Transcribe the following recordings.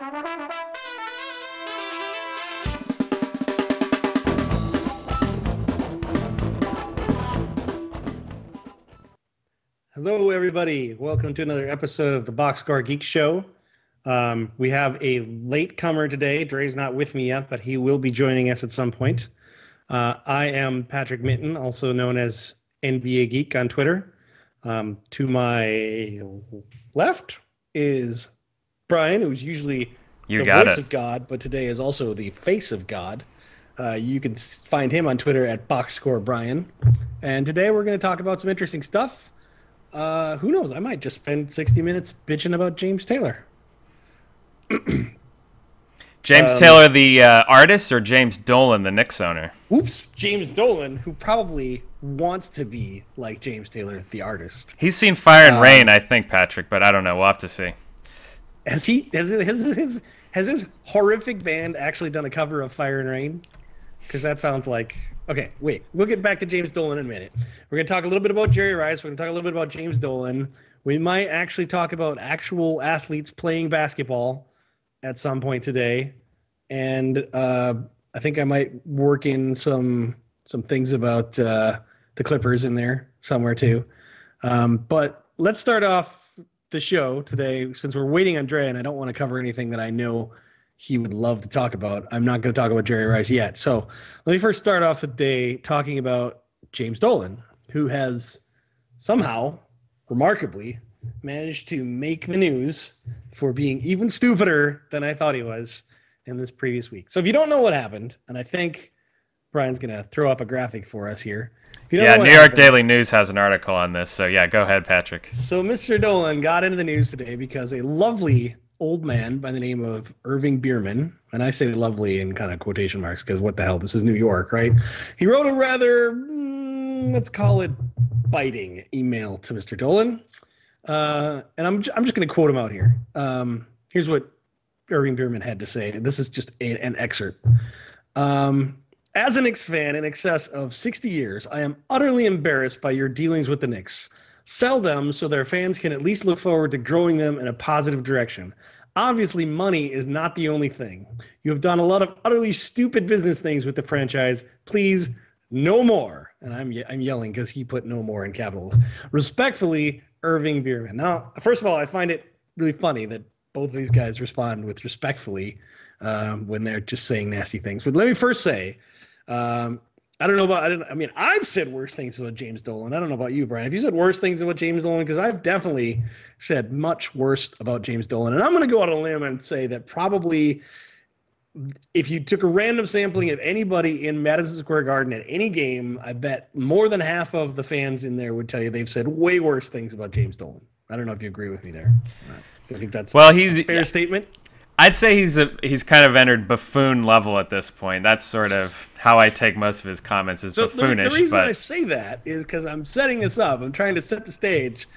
Hello, everybody. Welcome to another episode of the Boxscore Geeks Show. We have a latecomer today. Dre's not with me yet, but he will be joining us at some point. I am Patrick Minton, also known as NBA Geek on Twitter. To my left is Brian, who's usually the voice of God, but today is also the face of God. You can find him on Twitter at Boxscore Brian. And today we're going to talk about some interesting stuff. Who knows? I might just spend 60 minutes bitching about James Taylor. James Taylor, the artist, or James Dolan, the Knicks owner? Oops, James Dolan, who probably wants to be like James Taylor, the artist. He's seen Fire and Rain, I think, Patrick, but I don't know. We'll have to see. Has his horrific band actually done a cover of Fire and Rain? Because that sounds like... Okay, wait. We'll get back to James Dolan in a minute. We're going to talk a little bit about Jerry Rice. We're going to talk a little bit about James Dolan. We might actually talk about actual athletes playing basketball at some point today. And I think I might work in some things about the Clippers in there somewhere too. But let's start off the show today, since we're waiting on Dre, and I don't want to cover anything that I know he would love to talk about. I'm not going to talk about Jerry Rice yet. So let me first start off the day talking about James Dolan, who has somehow, remarkably, managed to make the news for being even stupider than I thought he was in this previous week. So if you don't know what happened, and I think Brian's going to throw up a graphic for us here. New York Daily News has an article on this. So yeah, go ahead, Patrick. So Mr. Dolan got into the news today because a lovely old man by the name of Irving Bierman, and I say lovely in kind of quotation marks because what the hell, this is New York, right? He wrote a rather, let's call it biting email to Mr. Dolan. And I'm just going to quote him out here. Here's what Irving Bierman had to say. This is just an excerpt. As a Knicks fan in excess of 60 years, I am utterly embarrassed by your dealings with the Knicks. Sell them so their fans can at least look forward to growing them in a positive direction. Obviously, money is not the only thing. You have done a lot of utterly stupid business things with the franchise. Please, no more. And I'm yelling because he put no more in capitals. Respectfully, Irving Bierman. Now, first of all, I find it really funny that both of these guys respond with respectfully when they're just saying nasty things. But let me first say, I've said worse things about James Dolan. I don't know about you, Brian. Have you said worse things about James Dolan? Because I've definitely said much worse about James Dolan. And I'm going to go out on a limb and say that probably if you took a random sampling of anybody in Madison Square Garden at any game, I bet more than half of the fans in there would tell you they've said way worse things about James Dolan. I don't know if you agree with me there. I think that's a fair statement. I'd say he's kind of entered buffoon level at this point. That's sort of how I take most of his comments is buffoonish. The reason I say that is because I'm setting this up. I'm trying to set the stage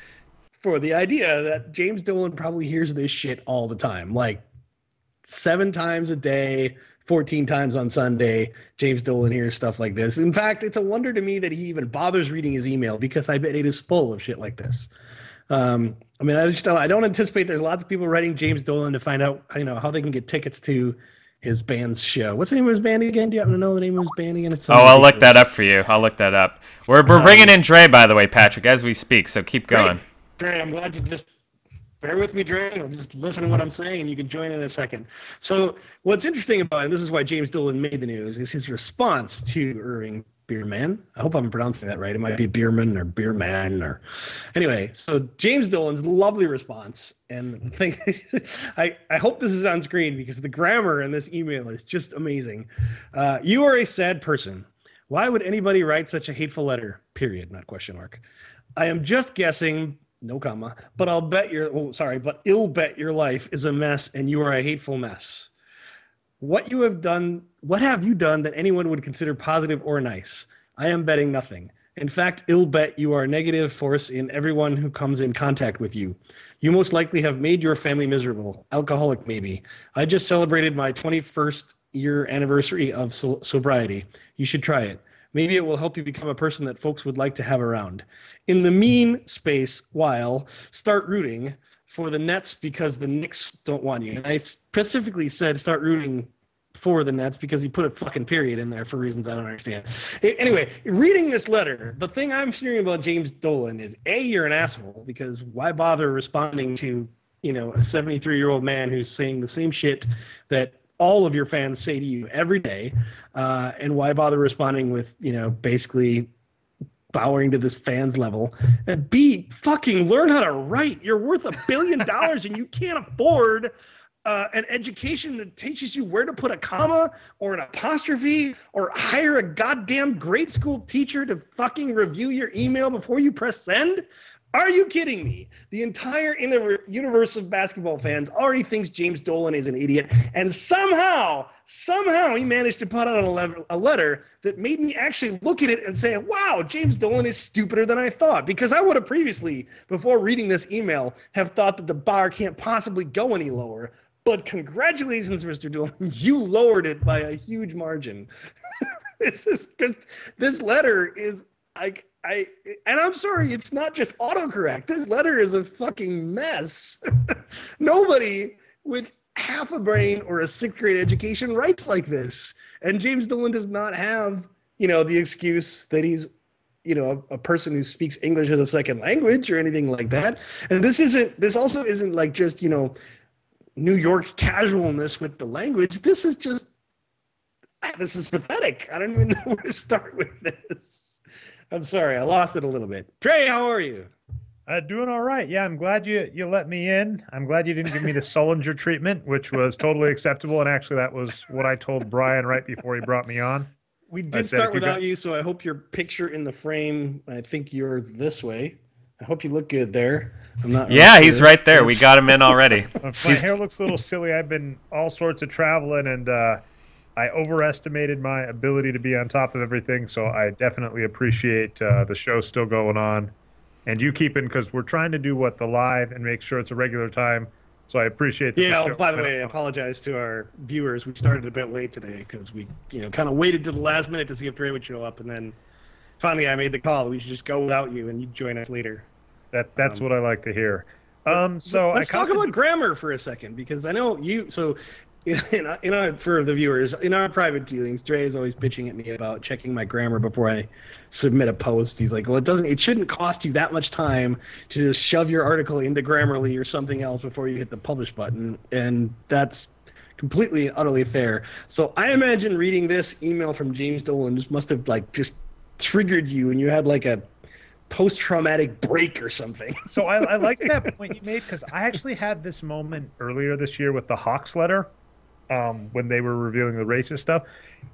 for the idea that James Dolan probably hears this shit all the time. Like 7 times a day, 14 times on Sunday, James Dolan hears stuff like this. In fact, it's a wonder to me that he even bothers reading his email because I bet it is full of shit like this. I don't anticipate there's lots of people writing James Dolan to find out, how they can get tickets to his band's show. What's the name of his band again? Do you happen to know the name of his band again? I'll look that up for you. I'll look that up. We're bringing in Dre, by the way, Patrick, as we speak, so keep going. Dre, I'm glad you just bear with me, Dre. I'll just listen to what I'm saying, and you can join in a second. So what's interesting about it, and this is why James Dolan made the news, is his response to Irving Bierman. I hope I'm pronouncing that right. It might be Bierman or Bierman or anyway. So James Dolan's lovely response, and the thing I hope this is on screen because the grammar in this email is just amazing. You are a sad person. Why would anybody write such a hateful letter? Period. Not question mark. I am just guessing. No comma. But I'll bet ill bet your life is a mess, and you are a hateful mess. What have you done that anyone would consider positive or nice? I am betting nothing. In fact, ill bet you are a negative force in everyone who comes in contact with you. You most likely have made your family miserable. Alcoholic, maybe. I just celebrated my 21st year anniversary of sobriety. You should try it. Maybe it will help you become a person that folks would like to have around. In the mean space, while start rooting for the Nets because the Knicks don't want you. And I specifically said start rooting for the Nets because he put a fucking period in there for reasons I don't understand. Anyway, reading this letter, the thing I'm hearing about James Dolan is A, you're an asshole because why bother responding to, you know, a 73-year-old man who's saying the same shit that all of your fans say to you every day, and why bother responding with, you know, basically bowing to this fans level. And B, fucking learn how to write. You're worth $1 billion and you can't afford an education that teaches you where to put a comma or an apostrophe or hire a goddamn grade school teacher to fucking review your email before you press send. Are you kidding me? The entire universe of basketball fans already thinks James Dolan is an idiot, and somehow he managed to put out a letter that made me actually look at it and say, wow, James Dolan is stupider than I thought, because I would have previously, before reading this email, have thought that the bar can't possibly go any lower. But congratulations, Mr. Dolan, you lowered it by a huge margin. This letter is like, and I'm sorry, it's not just autocorrect. This letter is a fucking mess. Nobody with half a brain or a sixth grade education writes like this. And James Dolan does not have, you know, the excuse that he's, you know, a person who speaks English as a second language or anything like that. And this also isn't like just, you know, New York's casualness with the language. This is pathetic. I don't even know where to start with this. I'm sorry, I lost it a little bit. Trey, how are you? Doing all right. Yeah, I'm glad you let me in. I'm glad you didn't give me the Sullinger treatment, which was totally acceptable. And actually, that was what I told Brian right before he brought me on. We did start without you, so I hope your picture in the frame, I think you're this way. I hope you look good there. I'm not. Yeah, really he's right there. We got him in already. My hair looks a little silly. I've been all sorts of traveling, and I overestimated my ability to be on top of everything, so I definitely appreciate the show still going on. And you keeping, because we're trying to do the live and make sure it's a regular time. So I appreciate the show. Yeah, by the way, I apologize to our viewers. We started a bit late today because we, you know, kind of waited to the last minute to see if Trey would show up, and then finally I made the call. We should just go without you, and you join us later. That's what I like to hear. So let's talk about grammar for a second, because I know you. So, for the viewers, in our private dealings, Trey is always bitching at me about checking my grammar before I submit a post. He's like, "Well, it shouldn't cost you that much time to just shove your article into Grammarly or something else before you hit the publish button," and that's completely and utterly fair. So I imagine reading this email from James Dolan must have just triggered you, and you had like a post-traumatic break or something. So I like that point you made, because I actually had this moment earlier this year with the Hawks letter, when they were revealing the racist stuff.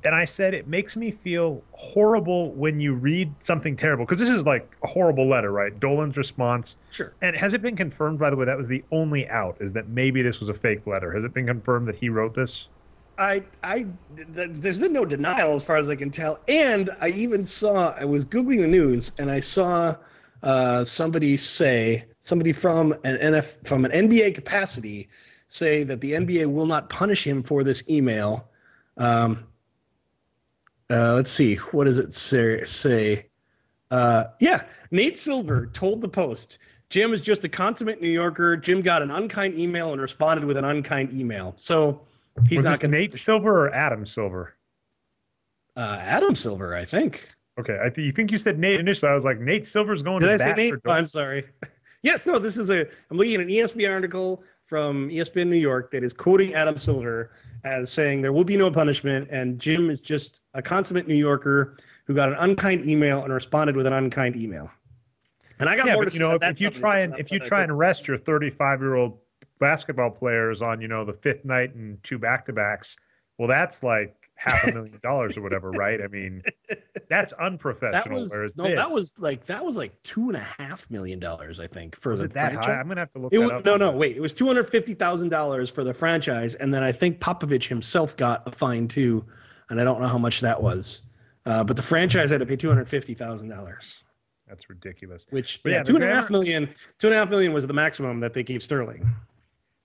And I said, it makes me feel horrible when you read something terrible, because this is like a horrible letter, right? Dolan's response. Sure. And has it been confirmed, by the way, that was the only out, is that maybe this was a fake letter? Has it been confirmed that he wrote this? There's been no denial as far as I can tell. And I even saw, I was Googling the news, and I saw somebody from an NBA capacity say that the NBA will not punish him for this email. Let's see, what does it say? Nate Silver told the Post, Jim is just a consummate New Yorker. Jim got an unkind email and responded with an unkind email. So he's not going to. Nate Silver or Adam Silver? Adam Silver, I think. Okay, you think you said Nate initially. I was like, Nate Silver's going to bat. Did I say Nate? Oh, I'm sorry. Yes, no, I'm looking at an ESPN article from ESPN New York that is quoting Adam Silver as saying there will be no punishment, and Jim is just a consummate New Yorker who got an unkind email and responded with an unkind email. And I got more to say. If you try and arrest your 35-year-old basketball players on, the fifth night and 2 back-to-backs, well, that's like $500,000 or whatever, right? I mean, that's unprofessional. That was like $2.5 million, I think, for the that franchise. high? I'm gonna have to look that up. No, wait. It was $250,000 for the franchise, and then I think Popovich himself got a fine too, and I don't know how much that was. But the franchise had to pay $250,000. That's ridiculous. Yeah, $2.5 million was the maximum that they gave Sterling.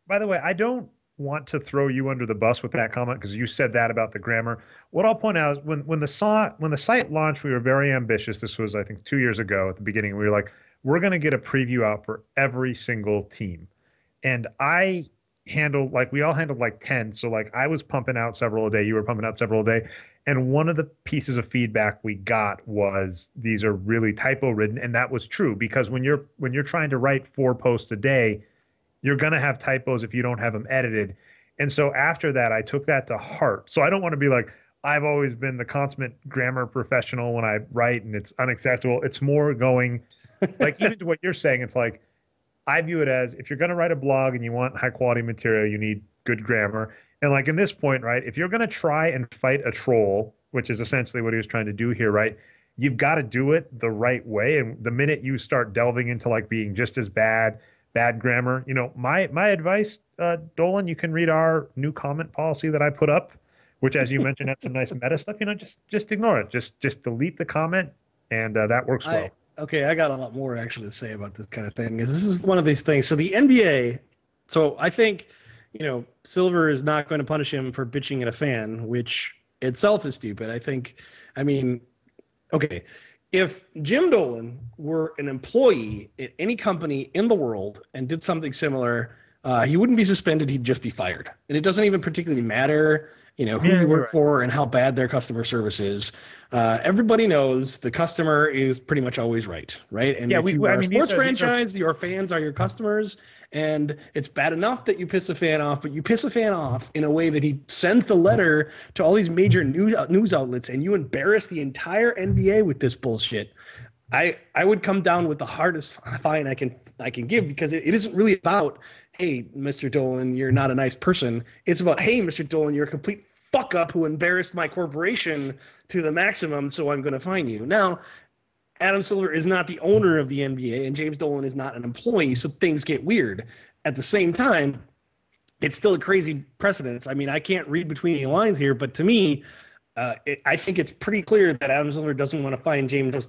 By the way, I don't want to throw you under the bus with that comment, because you said that about the grammar. What I'll point out is when the site launched, we were very ambitious. This was, I think, 2 years ago at the beginning. We were like, we're going to get a preview out for every single team. and I handled like we all handled like 10. So like I was pumping out several a day, you were pumping out several a day. And one of the pieces of feedback we got was these are really typo ridden. And that was true because when you're trying to write 4 posts a day, you're gonna have typos if you don't have them edited. And so after that, I took that to heart. So I don't want to be like, I've always been the consummate grammar professional when I write and it's unacceptable. It's more going like even to what you're saying, it's like I view it as if you're going to write a blog and you want high quality material, you need good grammar. And like in this point, right, if you're going to try and fight a troll, which is essentially what he was trying to do here, right, you've got to do it the right way. And the minute you start delving into like being just as bad grammar, my advice, Dolan, you can read our new comment policy that I put up, which, as you mentioned, had some nice meta stuff. Just ignore it. Just delete the comment, and that works well. Okay, I got a lot more actually to say about this kind of thing. This is one of these things. So the NBA, so I think, Silver is not going to punish him for bitching at a fan, which itself is stupid. I mean, okay, if Jim Dolan were an employee at any company in the world and did something similar, he wouldn't be suspended. He'd just be fired. And it doesn't even particularly matter who you work for and how bad their customer service is. Everybody knows the customer is pretty much always right? And if you are a sports franchise, your fans are your customers, and it's bad enough that you piss a fan off, but you piss a fan off in a way that he sends the letter to all these major news outlets, and you embarrass the entire NBA with this bullshit. I would come down with the hardest fine I can give, because it isn't really about, hey, Mr. Dolan, you're not a nice person. It's about, hey, Mr. Dolan, you're a complete fuck up who embarrassed my corporation to the maximum, so I'm going to fine you. Now, Adam Silver is not the owner of the NBA, and James Dolan is not an employee, so things get weird. At the same time, it's still a crazy precedence. I mean, I can't read between the lines here, but to me, I think it's pretty clear that Adam Silver doesn't want to find James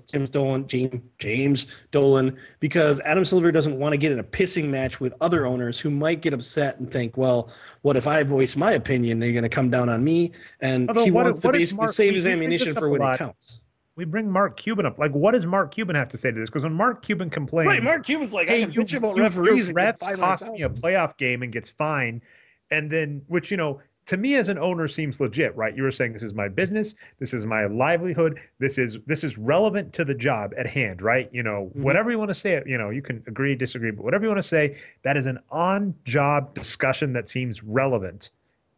Dolan because Adam Silver doesn't want to get in a pissing match with other owners who might get upset and think, well, what if I voice my opinion? They're going to come down on me. And he wants to basically save his ammunition for when it counts. We bring Mark Cuban up. Like, what does Mark Cuban have to say to this? Because when Mark Cuban complains, right, Mark Cuban's like, hey, I bitch about referees. Refs cost me a playoff game and gets fined, and then which to me as an owner seems legit, right? You were saying this is my business, this is my livelihood, this is relevant to the job at hand, right? Whatever you want to say, you can agree, disagree, but whatever you want to say, that is an on-job discussion that seems relevant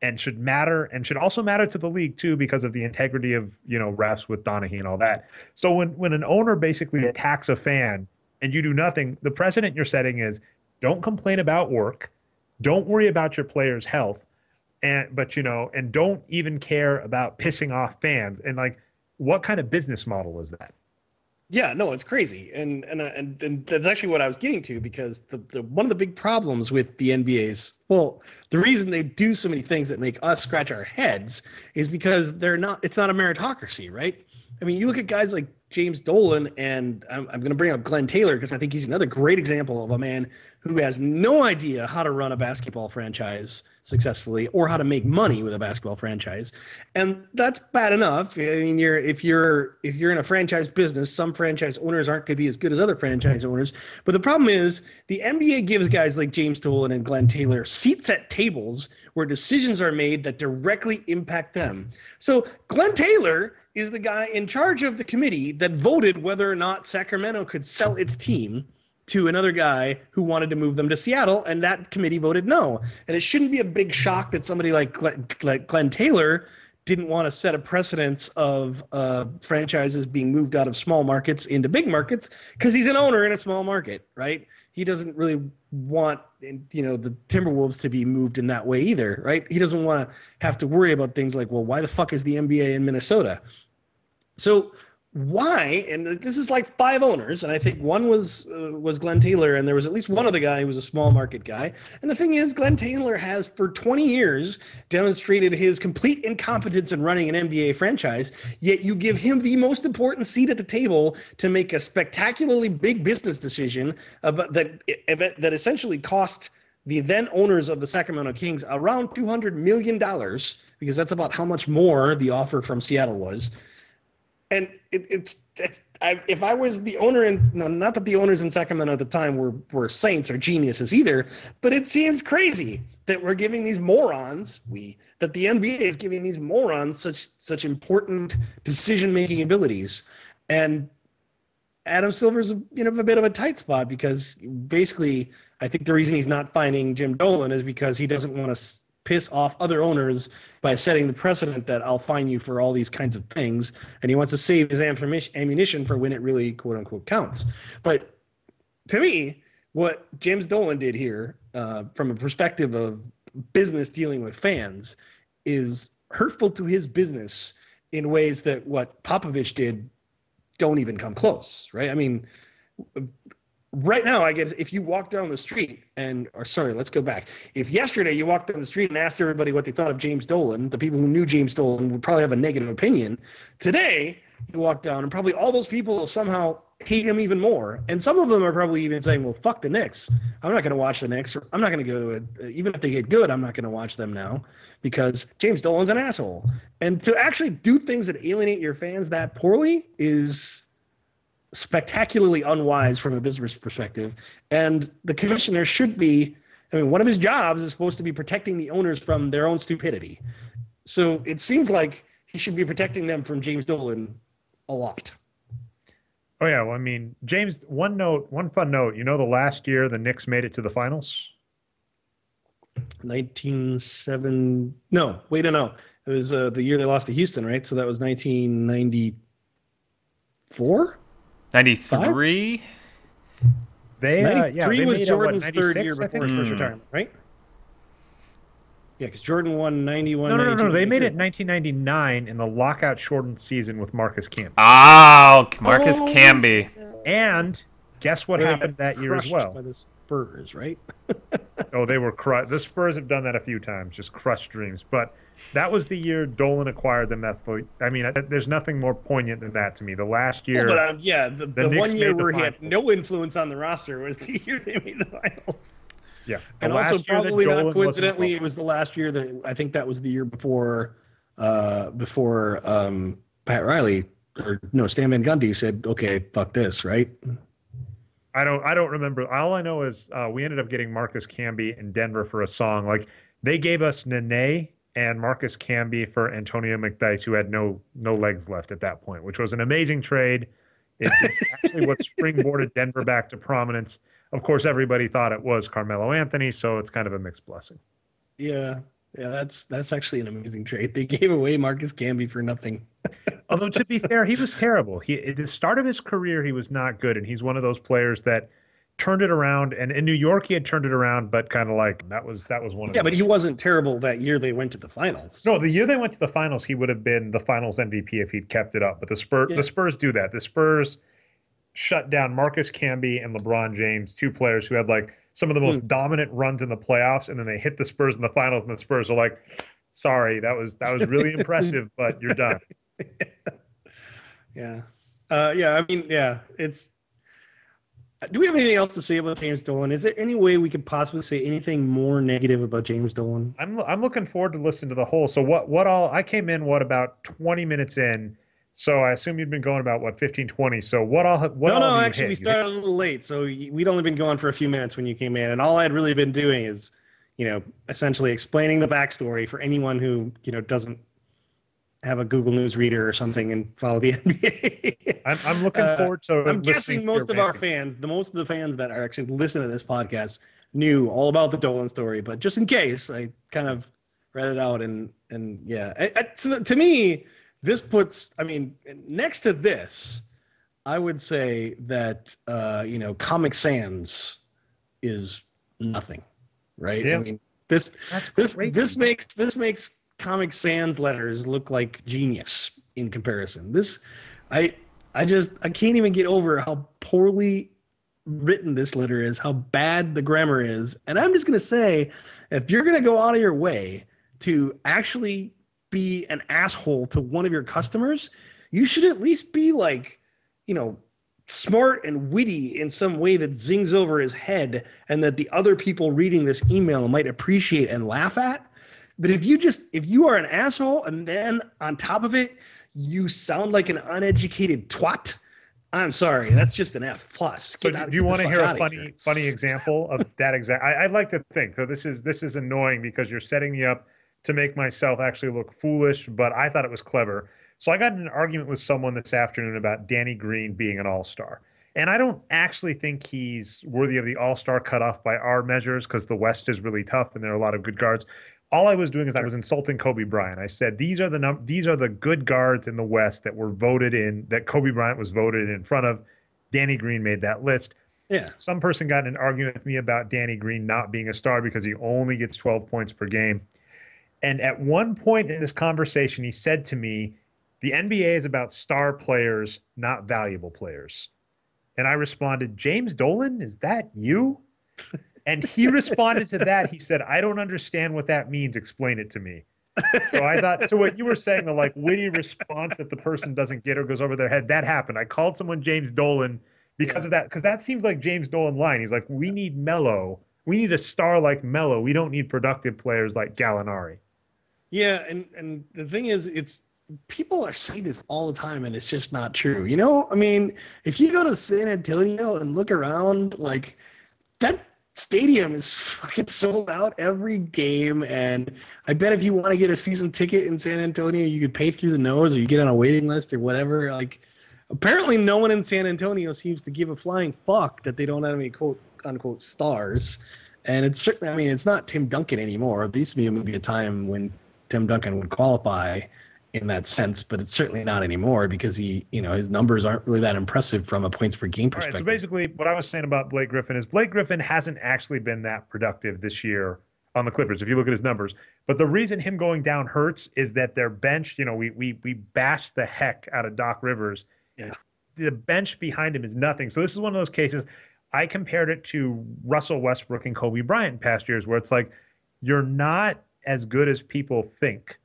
and should matter, and should also matter to the league too, because of the integrity of refs with Donaghy and all that. So when an owner basically attacks a fan and you do nothing, the precedent you're setting is don't complain about work, don't worry about your players' health. And don't even care about pissing off fans. And like, what kind of business model is that? Yeah, no, it's crazy, and that's actually what I was getting to, because the one of the big problems with the NBA's, well, the reason they do so many things that make us scratch our heads is because it's not a meritocracy, right? I mean, you look at guys like James Dolan, and I'm going to bring up Glenn Taylor because I think he's another great example of a man who has no idea how to run a basketball franchise successfully or how to make money with a basketball franchise. And that's bad enough. I mean, if you're in a franchise business, some franchise owners aren't going to be as good as other franchise owners. But the problem is the NBA gives guys like James Dolan and Glenn Taylor seats at tables where decisions are made that directly impact them. So Glenn Taylor is the guy in charge of the committee that voted whether or not Sacramento could sell its team to another guy who wanted to move them to Seattle, and that committee voted no. And it shouldn't be a big shock that somebody like Glenn Taylor didn't want to set a precedence of franchises being moved out of small markets into big markets, because he's an owner in a small market, right? He doesn't really want the Timberwolves to be moved in that way either, right? He doesn't want to have to worry about things like, well, why the fuck is the NBA in Minnesota? So why? And this is like 5 owners, and I think one was Glenn Taylor, and there was at least one other guy who was a small market guy. And the thing is, Glenn Taylor has for 20 years demonstrated his complete incompetence in running an NBA franchise, yet you give him the most important seat at the table to make a spectacularly big business decision that essentially cost the then owners of the Sacramento Kings around $200 million, because that's about how much more the offer from Seattle was. And if I was the owner, and not that the owners in Sacramento at the time were saints or geniuses either, but it seems crazy that we're giving these morons, that the NBA is giving these morons such important decision-making abilities. And Adam Silver's a bit of a tight spot, because basically I think the reason he's not finding Jim Dolan is because he doesn't want to piss off other owners by setting the precedent that I'll fine you for all these kinds of things. And he wants to save his ammunition for when it really, quote unquote, counts. But to me, what James Dolan did here, from a perspective of business dealing with fans, is hurtful to his business in ways that what Popovich did don't even come close, right? I mean, right now, if you walk down the street let's go back. If yesterday you walked down the street and asked everybody what they thought of James Dolan, the people who knew James Dolan would probably have a negative opinion. Today, you walk down and probably all those people will somehow hate him even more. And some of them are probably even saying, well, fuck the Knicks. I'm not going to watch the Knicks. Or I'm not going to go to it. Even if they get good, I'm not going to watch them now because James Dolan's an asshole. And to actually do things that alienate your fans that poorly is spectacularly unwise from a business perspective. And the commissioner should be, one of his jobs is supposed to be protecting the owners from their own stupidity. So it seems like he should be protecting them from James Dolan a lot. Oh yeah, well, James, one fun note, the last year the Knicks made it to the finals? 1997. No, wait, no. It was the year they lost to Houston, right? So that was 1994? 93? They was Jordan's third year before his first retirement, right? Yeah, because Jordan won 91. No. They made it in 1999 in the lockout shortened season with Marcus Camby. Oh, Marcus Camby. And guess what happened that year as well? By the Spurs, right? Oh, they were crushed. The Spurs have done that a few times, just crushed dreams. But that was the year Dolan acquired them. There's nothing more poignant than that to me. The last year, the 1 year where he had no influence on the roster was the year they made the finals. Yeah, and also probably not coincidentally, it was the last year that I think that was the year before Pat Riley Stan Van Gundy said, "Okay, fuck this," right? I don't remember. All I know is we ended up getting Marcus Camby in Denver for a song. Like they gave us Nene and Marcus Camby for Antonio McDyess, who had no legs left at that point, which was an amazing trade. It's actually what springboarded Denver back to prominence. Of course, everybody thought it was Carmelo Anthony, so it's kind of a mixed blessing. Yeah, that's actually an amazing trade. They gave away Marcus Camby for nothing. Although, to be fair, he was terrible. At the start of his career, he was not good, and he's one of those players that turned it around. And in New York, he had turned it around, but kind of like that was one of. Yeah, but he wasn't terrible that year they went to the finals. No, the year they went to the finals, he would have been the Finals MVP if he'd kept it up. But the Spurs do that. The Spurs shut down Marcus Camby and LeBron James, two players who had like some of the most dominant runs in the playoffs, and then they hit the Spurs in the finals, and the Spurs are like, "Sorry, that was really impressive, but you're done." Yeah. It's. Do we have anything else to say about James Dolan? Is there any way we could possibly say anything more negative about James Dolan? I'm looking forward to listening to the whole. So what all I came in about 20 minutes in. So I assume you've been going about 15, 20. So actually we started a little late. So we'd only been going for a few minutes when you came in, and all I'd really been doing is, essentially explaining the backstory for anyone who doesn't have a Google News reader or something and follow the NBA. I'm looking forward to. I'm guessing most of the fans that are actually listening to this podcast knew all about the Dolan story, but just in case, I kind of read it out and to me, this puts. Next to this, I would say that Comic Sans is nothing, right? Yeah. This makes Comic Sans letters look like genius in comparison. I can't even get over how poorly written this letter is, how bad the grammar is. And I'm just going to say, if you're going to go out of your way to actually be an asshole to one of your customers, you should at least be like, smart and witty in some way that zings over his head and that the other people reading this email might appreciate and laugh at. But if you are an asshole and then on top of it, You sound like an uneducated twat. I'm sorry, that's just an F plus. So do you want to hear a funny example of that exact? I'd like to think. So this is annoying because you're setting me up to make myself actually look foolish, but I thought it was clever. So I got in an argument with someone this afternoon about Danny Green being an all-star. And I don't actually think he's worthy of the all-star cutoff by our measures because the West is really tough and there are a lot of good guards. All I was doing is I was insulting Kobe Bryant. I said these are the good guards in the West that were voted in, that Kobe Bryant was voted in front of. Danny Green made that list. Yeah. Some person got in an argument with me about Danny Green not being a star because he only gets 12 points per game. And at one point in this conversation, he said to me, the NBA is about star players, not valuable players. And I responded, James Dolan, is that you? And he responded to that. He said, I don't understand what that means. Explain it to me. So I thought, so what you were saying, the like witty response that the person doesn't get or goes over their head, that happened. I called someone James Dolan because of that, because that seems like James Dolan line. He's like, we need Melo. We need a star like Melo. We don't need productive players like Gallinari. Yeah, and the thing is, it's people are saying this all the time, and it's just not true. You know, I mean, if you go to San Antonio and look around, like that stadium is fucking sold out every game, and I bet if you want to get a season ticket in San Antonio, you could pay through the nose, or you get on a waiting list or whatever. Like, apparently, no one in San Antonio seems to give a flying fuck that they don't have any quote unquote stars. And it's certainly, I mean, it's not Tim Duncan anymore. There used to be maybe a time when Tim Duncan would qualify in that sense, but it's certainly not anymore because he, you know, his numbers aren't really that impressive from a points per game perspective. All right, so basically what I was saying about Blake Griffin is Blake Griffin hasn't actually been that productive this year on the Clippers, if you look at his numbers. But the reason him going down hurts is that their bench, you know, we bashed the heck out of Doc Rivers. Yeah. The bench behind him is nothing. So this is one of those cases, I compared it to Russell Westbrook and Kobe Bryant in past years, where it's like, you're not as good as people think,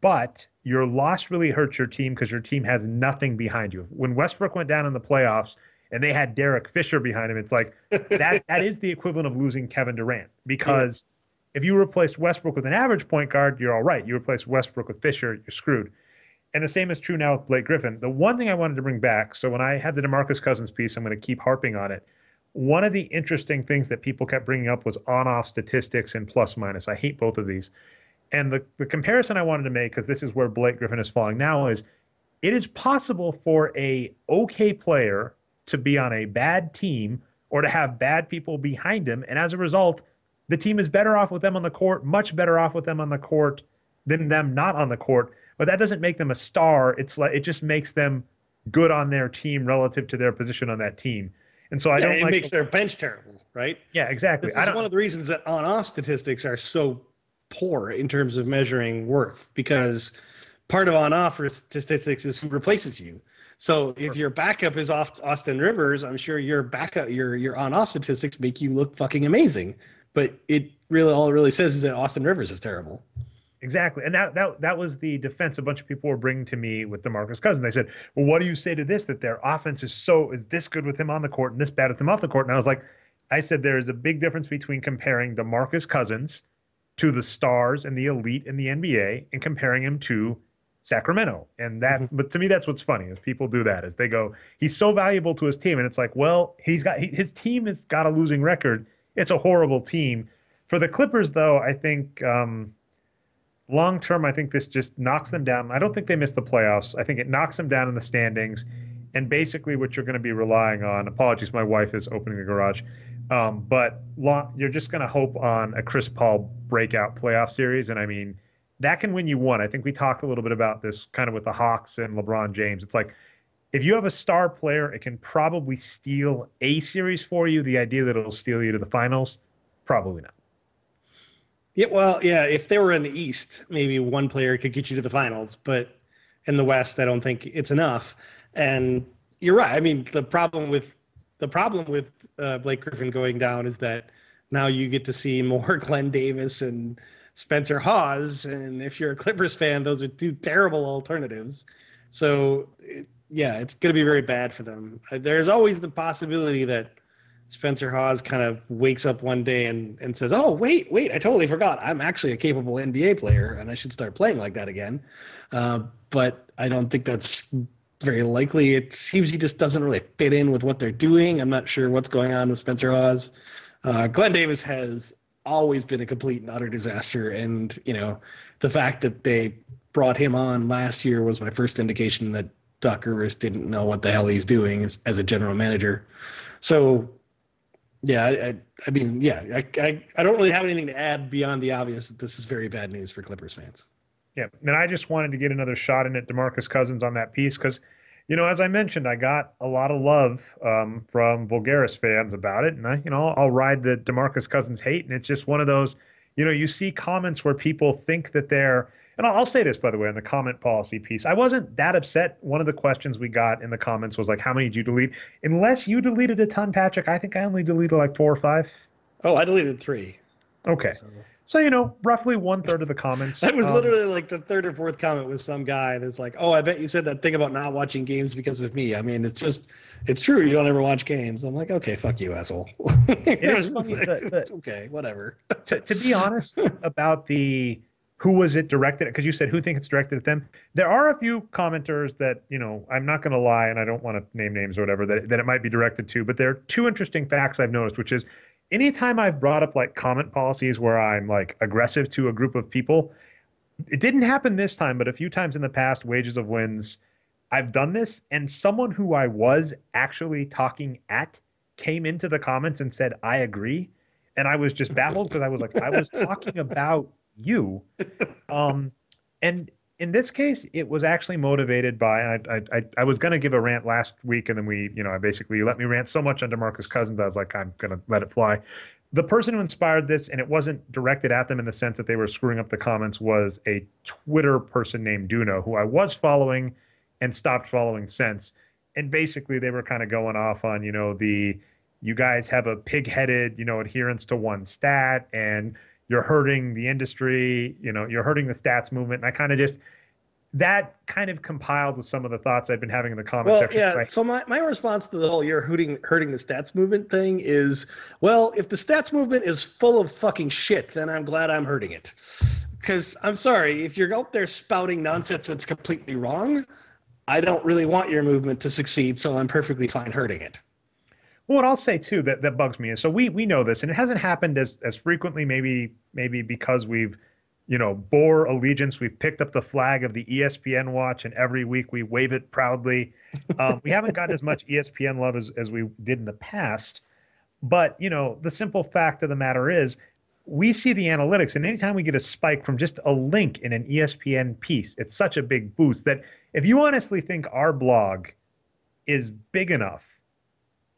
but your loss really hurts your team because your team has nothing behind you. When Westbrook went down in the playoffs and they had Derek Fisher behind him, it's like that is the equivalent of losing Kevin Durant, because if you replace Westbrook with an average point guard, you're all right. You replace Westbrook with Fisher, you're screwed. And the same is true now with Blake Griffin. The one thing I wanted to bring back, so when I had the DeMarcus Cousins piece, I'm going to keep harping on it. One of the interesting things that people kept bringing up was on-off statistics and plus minus. I hate both of these. And the comparison I wanted to make, because this is where Blake Griffin is falling now, is it is possible for a okay player to be on a bad team or to have bad people behind him. And as a result, the team is better off with them on the court, much better off with them on the court than them not on the court. But that doesn't make them a star. It's like, it just makes them good on their team relative to their position on that team. And so it makes their bench terrible, right? Yeah, exactly. This is one of the reasons that on-off statistics are so poor in terms of measuring worth, because part of on-off statistics is who replaces you. So if your backup is off Austin Rivers, I'm sure your backup, your on-off statistics make you look fucking amazing. But all it really says is that Austin Rivers is terrible. Exactly. And that was the defense a bunch of people were bringing to me with DeMarcus Cousins. They said, well, what do you say to this, that their offense is this good with him on the court and this bad with him off the court? And I said, there is a big difference between comparing DeMarcus Cousins to the stars and the elite in the NBA and comparing him to Sacramento. And but to me, that's what's funny is people do that, is they go, he's so valuable to his team. And it's like, well, his team has got a losing record. It's a horrible team. For the Clippers, though, I think long term, I think this just knocks them down. I don't think they miss the playoffs. I think it knocks them down in the standings. And basically what you're going to be relying on, apologies, my wife is opening the garage, but you're just going to hope on a Chris Paul breakout playoff series. And I mean, that can win you one. I think we talked a little bit about this kind of with the Hawks and LeBron James. It's like, if you have a star player, it can probably steal a series for you. The idea that it'll steal you to the finals, probably not. Yeah, well, yeah, if they were in the East, maybe one player could get you to the finals, but in the West, I don't think it's enough. And you're right. I mean, the problem with Blake Griffin going down is that now you get to see more Glenn Davis and Spencer Hawes, and if you're a Clippers fan, those are two terrible alternatives. So, yeah, it's going to be very bad for them. There's always the possibility that Spencer Hawes kind of wakes up one day and says, "Oh, wait, I totally forgot. I'm actually a capable NBA player, and I should start playing like that again." But I don't think that's very likely. It seems he just doesn't really fit in with what they're doing. I'm not sure what's going on with Spencer Hawes. Glenn Davis has always been a complete and utter disaster, and the fact that they brought him on last year was my first indication that Doc Rivers didn't know what the hell he's doing as a general manager. So, yeah, I mean, yeah, I don't really have anything to add beyond the obvious that this is very bad news for Clippers fans. Yeah, and I just wanted to get another shot in at DeMarcus Cousins on that piece because, as I mentioned, I got a lot of love from Vulgaris fans about it, and I'll ride the DeMarcus Cousins hate, and it's just one of those, you see comments where people think that they're, and I'll say this, by the way, in the comment policy piece, I wasn't that upset. One of the questions we got in the comments was like, how many did you delete? Unless you deleted a ton, Patrick, I think I only deleted like 4 or 5. Oh, I deleted 3. Okay. So, roughly 1/3 of the comments. That was literally like the 3rd or 4th comment was some guy that's like, "Oh, I bet you said that thing about not watching games because of me." I mean, it's true. You don't ever watch games. I'm like, okay, fuck you, asshole. It's okay, whatever. To be honest about who was it directed at, because you said who think it's directed at them. There are a few commenters that, I'm not going to lie, and I don't want to name names or whatever, that it might be directed to, but there are 2 interesting facts I've noticed, which is anytime I've brought up like comment policies where I'm like aggressive to a group of people, it didn't happen this time, but a few times in the past, Wages of Wins, I've done this, and someone who I was actually talking at came into the comments and said, I agree. And I was just baffled because I was like, I was talking about you. And in this case, it was actually motivated by, I was going to give a rant last week, and then I basically let me rant so much on DeMarcus Cousins, I was like, I'm going to let it fly. The person who inspired this, and it wasn't directed at them in the sense that they were screwing up the comments, was a Twitter person named Duno, who I was following and stopped following since. And basically, they were kind of going off on, you guys have a pig-headed, adherence to one stat, and you're hurting the industry, you're hurting the stats movement. And that kind of compiled with some of the thoughts I've been having in the comment section. Yeah. So my response to the whole you're hurting the stats movement thing is, well, if the stats movement is full of fucking shit, then I'm glad I'm hurting it. Because I'm sorry, if you're out there spouting nonsense that's completely wrong, I don't really want your movement to succeed, so I'm perfectly fine hurting it. Well, what I'll say too that bugs me is, so we know this, and it hasn't happened as frequently, maybe because we've bore allegiance. We've picked up the flag of the ESPN watch, and every week we wave it proudly. We haven't gotten as much ESPN love as we did in the past. But, the simple fact of the matter is we see the analytics, and anytime we get a spike from just a link in an ESPN piece, it's such a big boost that if you honestly think our blog is big enough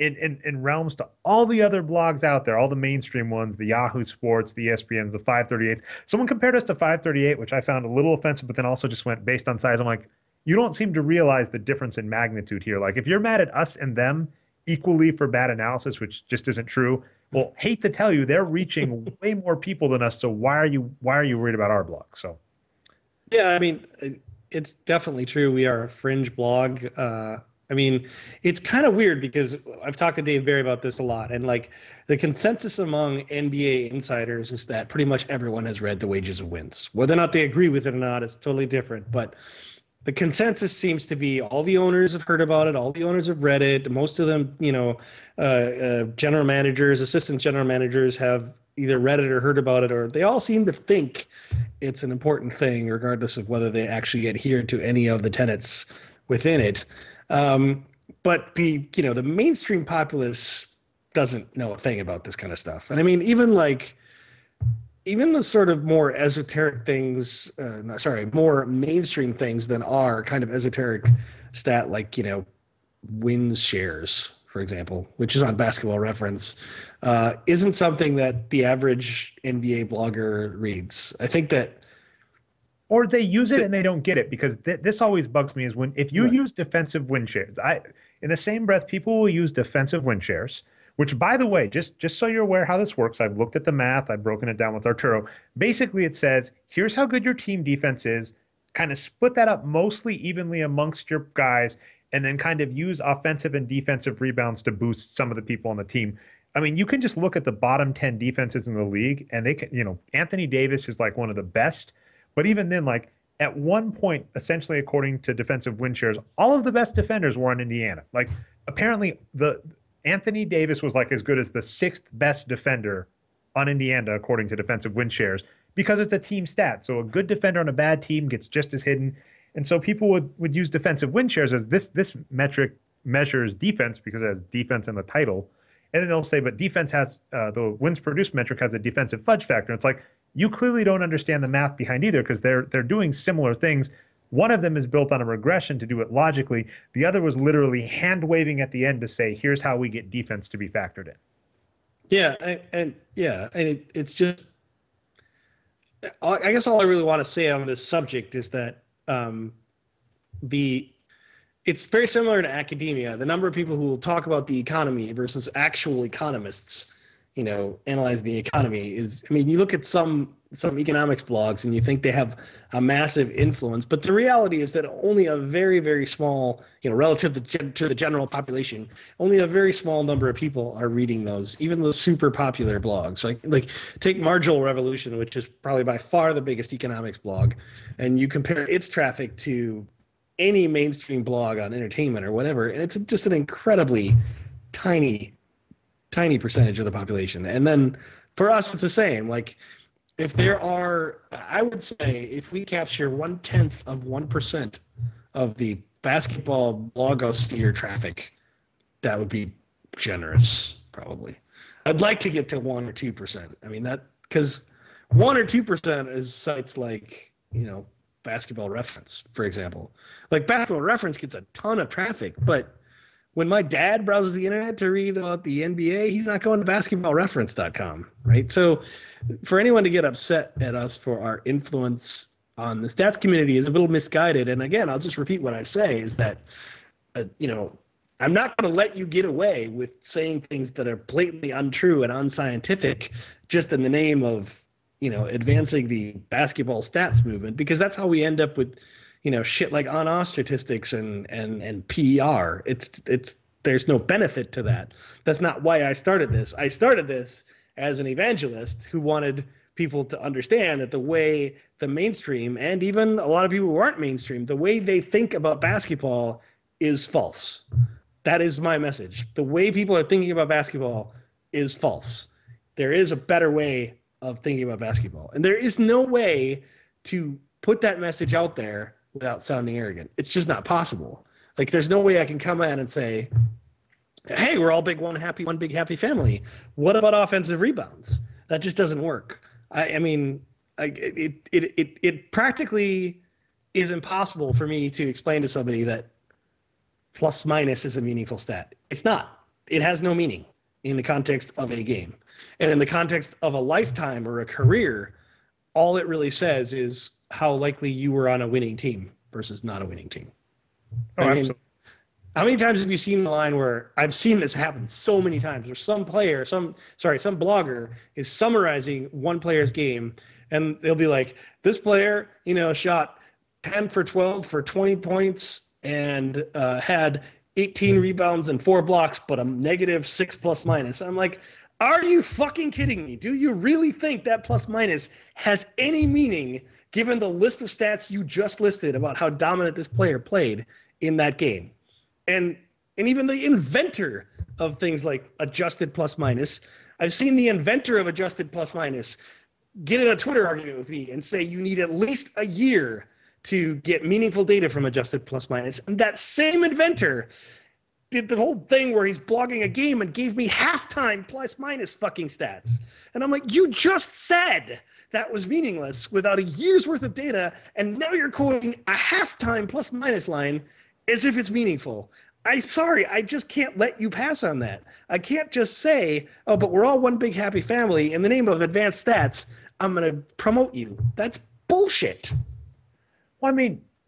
in realms to all the other blogs out there, all the mainstream ones, the Yahoo Sports, the ESPNs, the 538s. Someone compared us to 538, which I found a little offensive, but then also just went based on size. I'm like, you don't seem to realize the difference in magnitude here. Like, if you're mad at us and them equally for bad analysis, which just isn't true, well, hate to tell you, they're reaching way more people than us. So why are you worried about our blog? So, yeah, I mean, it's definitely true. We are a fringe blog. I mean, it's kind of weird because I've talked to Dave Barry about this a lot, and like the consensus among NBA insiders is that pretty much everyone has read The Wages of Wins. Whether or not they agree with it or not is totally different, but the consensus seems to be all the owners have heard about it, all the owners have read it. Most of them, general managers, assistant general managers have either read it or heard about it, or they all seem to think it's an important thing, regardless of whether they actually adhere to any of the tenets within it. But the mainstream populace doesn't know a thing about this kind of stuff. And I mean, even the sort of more esoteric things, more mainstream things than are kind of esoteric stat, like, wins shares, for example, which is on Basketball Reference, isn't something that the average NBA blogger reads. I think that, or they use it and they don't get it, because this always bugs me is if you use defensive win shares, in the same breath, people will use defensive win shares, which, by the way, just so you're aware how this works, I've looked at the math, I've broken it down with Arturo. Basically, it says, here's how good your team defense is, kind of split that up mostly evenly amongst your guys, and then kind of use offensive and defensive rebounds to boost some of the people on the team. I mean, you can just look at the bottom 10 defenses in the league, and they can, Anthony Davis is like one of the best. But even then, like at one point, essentially, according to defensive win shares, all of the best defenders were on Indiana. Like apparently, the Anthony Davis was like as good as the sixth best defender on Indiana, according to defensive win shares, because it's a team stat. So a good defender on a bad team gets just as hidden. And so people would use defensive win shares as this metric measures defense because it has defense in the title. And then they'll say, but defense has the wins produced metric has a defensive fudge factor. And it's like, you clearly don't understand the math behind either because they're doing similar things. One of them is built on a regression to do it logically. The other was literally hand waving at the end to say, here's how we get defense to be factored in. Yeah. It's just, I guess all I really want to say on this subject is that it's very similar to academia. The number of people who will talk about the economy versus actual economists, analyze the economy is, you look at some economics blogs and you think they have a massive influence, but the reality is that only a very, very small, relative to the general population, only a very small number of people are reading those, even the super popular blogs. Like take Marginal Revolution, which is probably by far the biggest economics blog, and you compare its traffic to any mainstream blog on entertainment or whatever, and it's just an incredibly tiny percentage of the population. And then for us, it's the same. Like if there are, I would say if we capture 0.1% of the basketball blogosphere traffic, that would be generous, probably. I'd like to get to 1 or 2%. Because 1 or 2% is sites like, Basketball Reference, for example. Like Basketball Reference gets a ton of traffic, but when my dad browses the internet to read about the NBA, he's not going to basketballreference.com, right? So for anyone to get upset at us for our influence on the stats community is a little misguided. And again, I'll just repeat what I say is that, I'm not going to let you get away with saying things that are blatantly untrue and unscientific just in the name of, advancing the basketball stats movement, because that's how we end up with, shit like on-off statistics and PER. It's there's no benefit to that. That's not why I started this. I started this as an evangelist who wanted people to understand that the way the mainstream, and even a lot of people who aren't mainstream, the way they think about basketball is false. That is my message. The way people are thinking about basketball is false. There is a better way of thinking about basketball. And there is no way to put that message out there without sounding arrogant. It's just not possible. Like there's no way I can come in and say, hey, we're all one big happy family. What about offensive rebounds? That just doesn't work. It practically is impossible for me to explain to somebody that plus minus is a meaningful stat. It's not. It has no meaning in the context of a game. And in the context of a lifetime or a career, all it really says is how likely you were on a winning team versus not a winning team. Absolutely. How many times have you seen the line where I've seen this happen so many times where some blogger is summarizing one player's game and they'll be like, this player, shot 10 for 12 for 20 points and had 18 rebounds and 4 blocks, but a -6 plus minus. I'm like, are you fucking kidding me? Do you really think that plus minus has any meaning given the list of stats you just listed about how dominant this player played in that game? And even the inventor of things like adjusted plus minus, I've seen the inventor of adjusted plus minus get in a Twitter argument with me and say you need at least a year to get meaningful data from adjusted plus minus. And that same inventor did the whole thing where he's blogging a game and gave me halftime plus minus fucking stats. And I'm like, you just said that was meaningless without a year's worth of data, and now you're quoting a halftime plus minus line as if it's meaningful. I'm sorry, I just can't let you pass on that. I can't just say, oh, but we're all one big happy family. In the name of advanced stats, I'm going to promote you. That's bullshit. Well,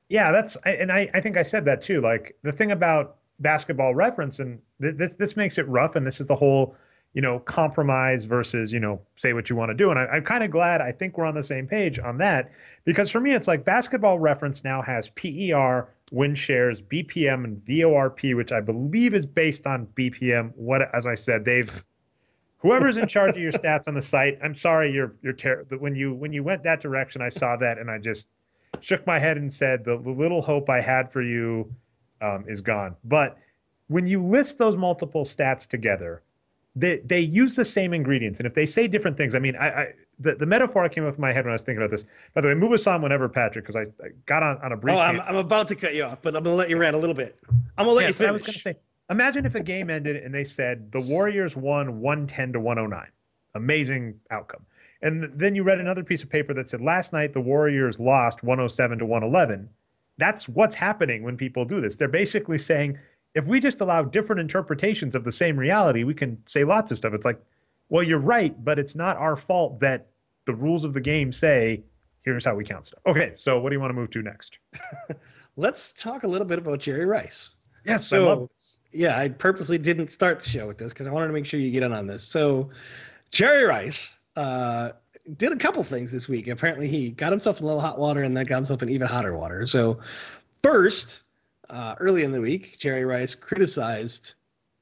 yeah, I think I said that too. Like the thing about Basketball Reference, and this makes it rough, and this is the whole, compromise versus, say what you want to do. And I'm kind of glad, I think we're on the same page on that, because for me, it's like Basketball Reference now has PER, win shares, BPM, and VORP, which I believe is based on BPM. As I said, they've Whoever's in charge of your stats on the site, I'm sorry, when you went that direction, I saw that and I just shook my head and said the little hope I had for you is gone. But when you list those multiple stats together, they use the same ingredients, and if they say different things, I mean, the metaphor that came up in my head when I was thinking about this. By the way, move us on whenever, Patrick, because I got on a brief. Oh, I'm about to cut you off, but I'm gonna let you rant a little bit. I'm gonna let you finish. I was gonna say, imagine if a game ended and they said the Warriors won 110 to 109, amazing outcome, and then you read another piece of paper that said last night the Warriors lost 107 to 111. That's what's happening when people do this. They're basically saying, if we just allow different interpretations of the same reality, we can say lots of stuff. It's like, well, you're right, but it's not our fault that the rules of the game say, here's how we count stuff. Okay, so what do you want to move to next? Let's talk a little bit about Jerry Rice. Yes, so, I love this. Yeah, I purposely didn't start the show with this because I wanted to make sure you get in on this. So Jerry Rice did a couple things this week. Apparently he got himself in a little hot water and then got himself in even hotter water. So first, early in the week, Jerry Rice criticized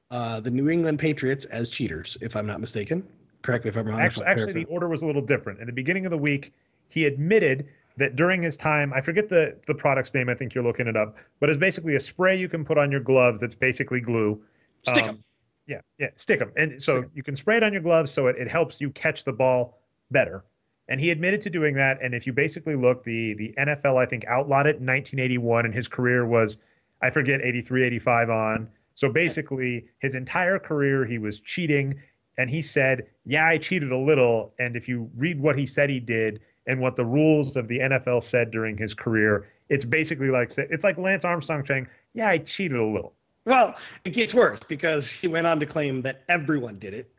the New England Patriots as cheaters, if I'm not mistaken. Correct me if I'm wrong. Actually, the order was a little different. In the beginning of the week, he admitted that during his time, I forget the product's name, I think you're looking it up, but it's basically a spray you can put on your gloves that's basically glue. Stick them. Yeah, stick them. And so you can spray it on your gloves so it helps you catch the ball better. And he admitted to doing that. And if you basically look, the NFL, I think, outlawed it in 1981, and his career was, I forget, 83, 85 on. So basically, his entire career, he was cheating. And he said, yeah, I cheated a little. And if you read what he said he did and what the rules of the NFL said during his career, it's basically it's like Lance Armstrong saying, yeah, I cheated a little. Well, it gets worse because he went on to claim that everyone did it.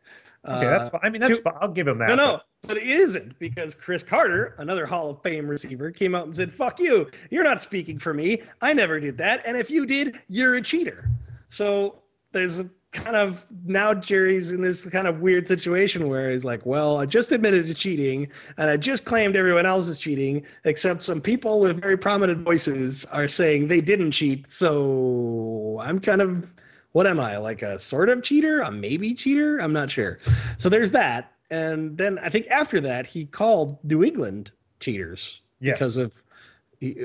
Okay, that's fine. I mean, that's fine. I'll give him that. No, but it isn't, because Chris Carter, another Hall of Fame receiver, came out and said, fuck you. You're not speaking for me. I never did that. And if you did, you're a cheater. So there's a kind of, now Jerry's in this kind of weird situation where he's like, well, I just admitted to cheating and I just claimed everyone else is cheating, except some people with very prominent voices are saying they didn't cheat. So I'm kind of, what am I, like a sort of cheater? A maybe cheater? I'm not sure. So there's that. And then I think after that, he called New England cheaters. Yes. Because of,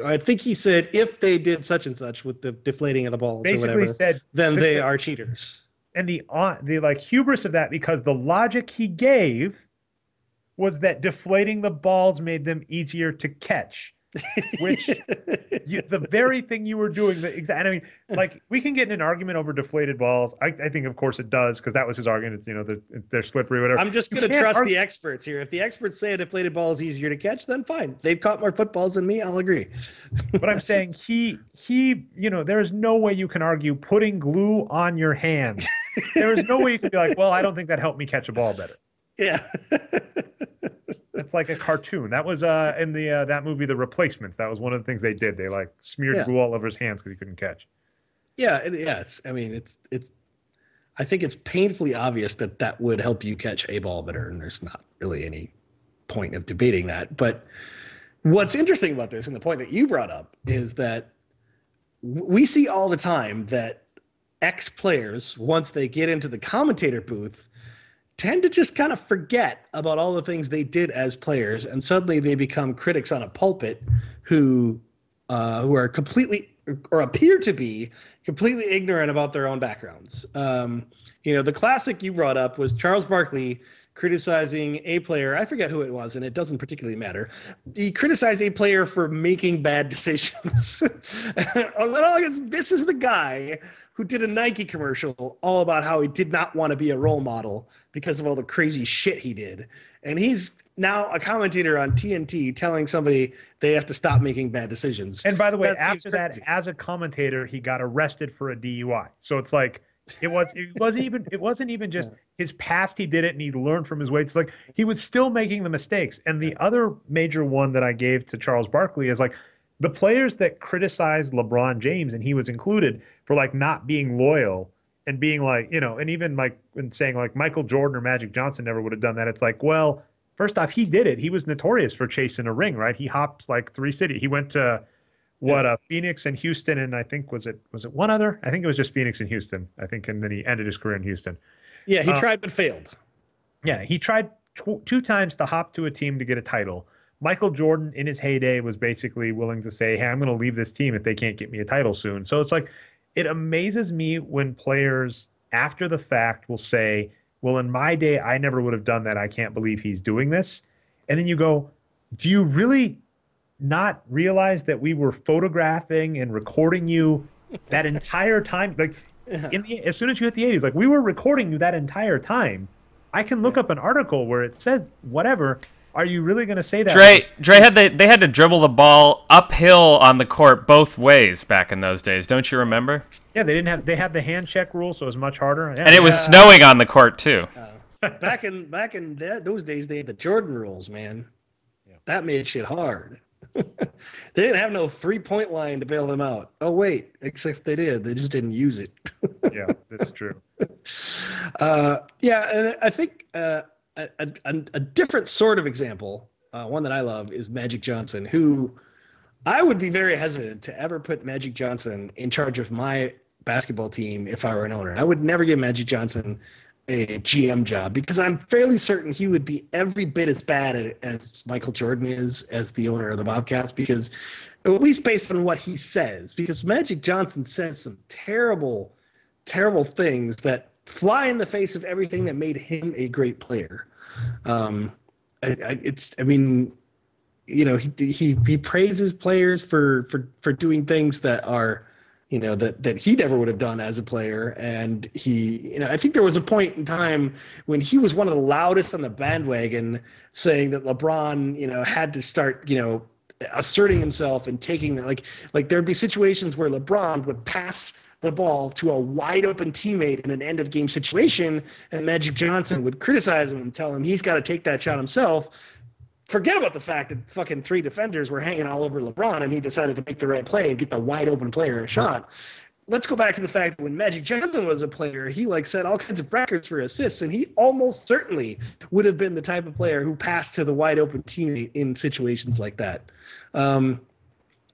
I think he said, if they did such and such with the deflating of the balls basically or whatever, said, then they are cheaters. And the like hubris of that, because the logic he gave was that deflating the balls made them easier to catch. Which the very thing you were doing, I mean, like, we can get in an argument over deflated balls. I think, of course, it does, because that was his argument. It's, they're slippery, whatever. I'm just going to trust the experts here. If the experts say a deflated ball is easier to catch, then fine. They've caught more footballs than me. I'll agree. But I'm saying there's no way you can argue putting glue on your hands. There is no way you can be like, well, I don't think that helped me catch a ball better. Yeah. It's like a cartoon. That was in the that movie, The Replacements. That was one of the things they did. They like smeared glue all over his hands because he couldn't catch. Yeah. I think it's painfully obvious that would help you catch a ball better, and there's not really any point of debating that. But what's interesting about this, and the point that you brought up, is that we see all the time that ex-players, once they get into the commentator booth, tend to just kind of forget about all the things they did as players, and suddenly they become critics on a pulpit who are completely, or appear to be completely ignorant about their own backgrounds. The classic you brought up was Charles Barkley criticizing a player. I forget who it was, and it doesn't particularly matter. He criticized a player for making bad decisions. This is the guy who did a Nike commercial all about how he did not want to be a role model because of all the crazy shit he did. And he's now a commentator on TNT telling somebody they have to stop making bad decisions. And by the way, after that, as a commentator, he got arrested for a DUI. So it's like, it wasn't even just his past. He did it and he learned from his way. It's like he was still making the mistakes. And the other major one that I gave to Charles Barkley is like, the players that criticized LeBron James, and he was included, for like not being loyal and being like, and even like when saying like Michael Jordan or Magic Johnson never would have done that. It's like, well, first off, he did it. He was notorious for chasing a ring, right? He hopped like 3 cities. He went to Phoenix and Houston, and I think was it one other? I think it was just Phoenix and Houston. I think, and then he ended his career in Houston. Yeah, he tried but failed. Yeah, he tried two times to hop to a team to get a title. Michael Jordan, in his heyday, was basically willing to say, "Hey, I'm going to leave this team if they can't get me a title soon." So it's like it amazes me when players after the fact will say, "Well, in my day, I never would have done that. I can't believe he's doing this." And then you go, "Do you really not realize that we were photographing and recording you that entire time? Like, as soon as you hit the 80s, like we were recording you that entire time. I can look up an article where it says whatever. Are you really going to say that?" Dre had they had to dribble the ball uphill on the court both ways back in those days. Don't you remember? Yeah, they had the hand check rule, so it was much harder. Yeah. And it was snowing on the court too. Back in those days, they had the Jordan rules, man. Yeah. That made shit hard. They didn't have no 3-point line to bail them out. Oh wait, except they did. They just didn't use it. Yeah, that's true. Yeah, and I think a different sort of example, one that I love, is Magic Johnson, who I would be very hesitant to ever put Magic Johnson in charge of my basketball team if I were an owner. I would never give Magic Johnson a GM job because I'm fairly certain he would be every bit as bad at it as Michael Jordan is as the owner of the Bobcats, because at least based on what he says, because Magic Johnson says some terrible, terrible things that fly in the face of everything that made him a great player. I mean, you know, he praises players for doing things that are, you know, that he never would have done as a player. And he, you know, I think there was a point in time when he was one of the loudest on the bandwagon saying that LeBron, you know, had to start, you know, asserting himself and taking like there'd be situations where LeBron would pass the ball to a wide open teammate in an end of game situation, and Magic Johnson would criticize him and tell him he's got to take that shot himself. Forget about the fact that fucking 3 defenders were hanging all over LeBron and he decided to make the right play and get the wide open player a shot. Let's go back to the fact that when Magic Johnson was a player, he like set all kinds of records for assists, and he almost certainly would have been the type of player who passed to the wide open teammate in situations like that.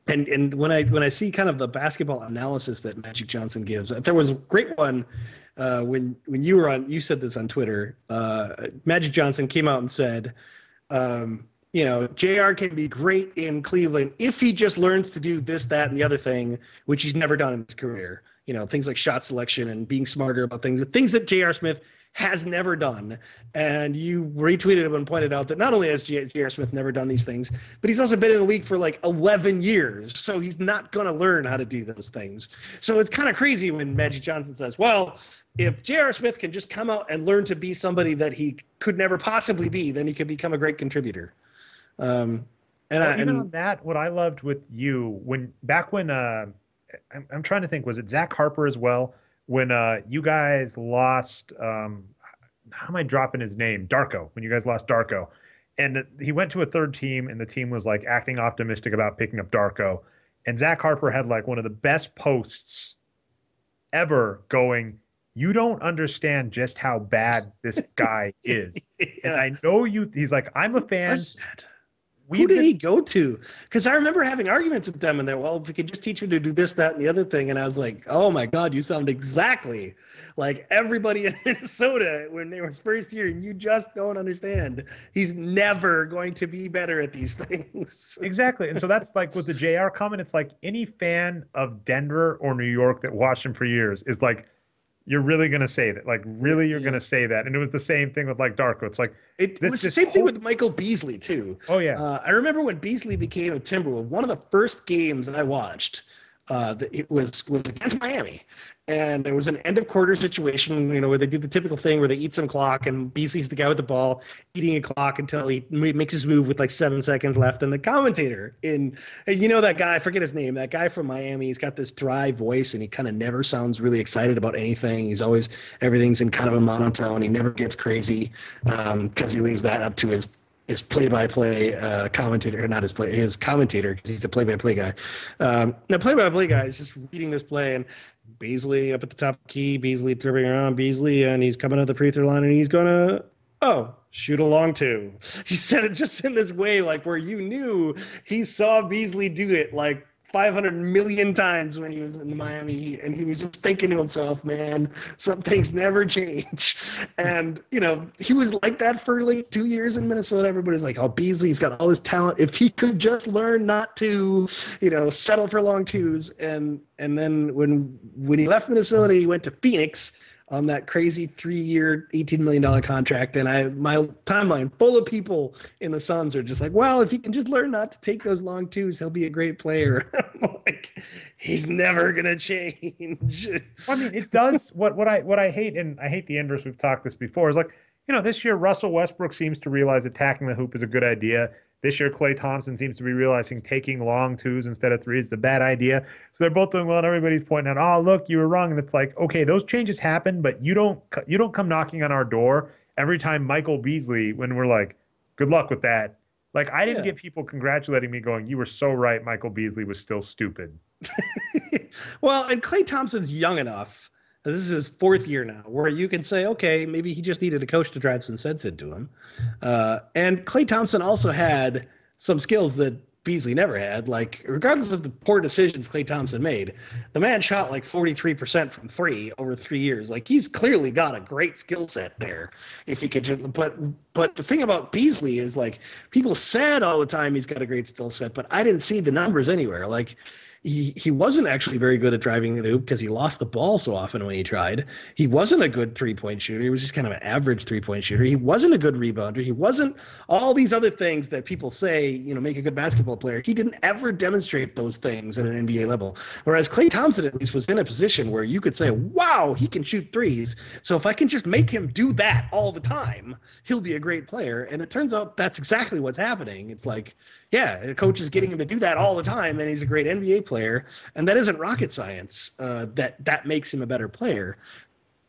And when I see kind of the basketball analysis that Magic Johnson gives, there was a great one when you were on. You said this on Twitter. Magic Johnson came out and said, you know, JR can be great in Cleveland if he just learns to do this, that, and the other thing, which he's never done in his career. You know, things like shot selection and being smarter about things that J.R. Smith has never done. And you retweeted him and pointed out that not only has J.R. Smith never done these things, but he's also been in the league for like 11 years. So he's not going to learn how to do those things. So it's kind of crazy when Magic Johnson says, well, if J.R. Smith can just come out and learn to be somebody that he could never possibly be, then he could become a great contributor. On that, what I loved with you when I'm trying to think, was it Zach Harper as well? When you guys lost, how am I dropping his name? Darko. When you guys lost Darko, and he went to a third team, and the team was like acting optimistic about picking up Darko, and Zach Harper had like one of the best posts ever going, "You don't understand just how bad this guy is." Yeah. And I know you. He's like, "I'm a fan." Who did he go to? Because I remember having arguments with them, and they're, well, if we could just teach him to do this, that, and the other thing. And I was like, oh my God, you sound exactly like everybody in Minnesota when they were Spurs here, and you just don't understand. He's never going to be better at these things. Exactly. And so that's like with the JR comment, it's like any fan of Denver or New York that watched him for years is like, you're really going to say that? Like, really, you're going to say that? And it was the same thing with like Darko. It's like it was the same thing with Michael Beasley too. Oh yeah. I remember when Beasley became a Timberwolf. One of the first games I watched, it was against Miami, and there was an end of quarter situation, you know, where they do the typical thing where they eat some clock, and Beasley's the guy with the ball eating a clock until he makes his move with like 7 seconds left. And the commentator you know, that guy, I forget his name, that guy from Miami, he's got this dry voice and he kind of never sounds really excited about anything. Everything's in kind of a monotone. He never gets crazy because he leaves that up to his play-by-play commentator, or not his commentator, because he's a play-by-play guy. The play-by-play guy is just reading this play, and Beasley up at the top key, Beasley turning around, Beasley, and he's coming to the free throw line, and he's gonna, shoot a long two. He said it just in this way, like where you knew he saw Beasley do it like 500 million times when he was in Miami Heat, and he was just thinking to himself, man, some things never change. And, you know, he was like that for like 2 years in Minnesota. Everybody's like, oh, Beasley's got all this talent. If he could just learn not to, you know, settle for long twos. And then when he left Minnesota, he went to Phoenix on that crazy 3-year, $18 million contract. And my timeline full of people in the Suns are just like, well, if he can just learn not to take those long twos, he'll be a great player. I'm like, he's never going to change. I mean, it does what I hate, and I hate the inverse. We've talked this before, is like, you know, this year Russell Westbrook seems to realize attacking the hoop is a good idea. This year, Klay Thompson seems to be realizing taking long twos instead of threes is a bad idea. So they're both doing well, and everybody's pointing out, "Oh, look, you were wrong." And it's like, okay, those changes happen, but you don't come knocking on our door every time Michael Beasley, when we're like, "Good luck with that." Like, I didn't get people congratulating me, going, "You were so right. Michael Beasley was still stupid." Well, and Klay Thompson's young enough. This is his 4th year now, where you can say, okay, maybe he just needed a coach to drive some sense into him. And Klay Thompson also had some skills that Beasley never had. Like, regardless of the poor decisions Klay Thompson made, the man shot like 43% from 3 over 3 years. Like, he's clearly got a great skill set there. If he could just, but the thing about Beasley is, like, people said all the time he's got a great skill set, but I didn't see the numbers anywhere. Like, he wasn't actually very good at driving the hoop because he lost the ball so often when he tried. He wasn't a good three-point shooter. He was just kind of an average three-point shooter. He wasn't a good rebounder. He wasn't all these other things that people say, you know, make a good basketball player. He didn't ever demonstrate those things at an NBA level. Whereas Klay Thompson at least was in a position where you could say, wow, he can shoot threes. So if I can just make him do that all the time, he'll be a great player. And it turns out that's exactly what's happening. It's like, yeah, the coach is getting him to do that all the time, and he's a great NBA player. And that isn't rocket science. That makes him a better player.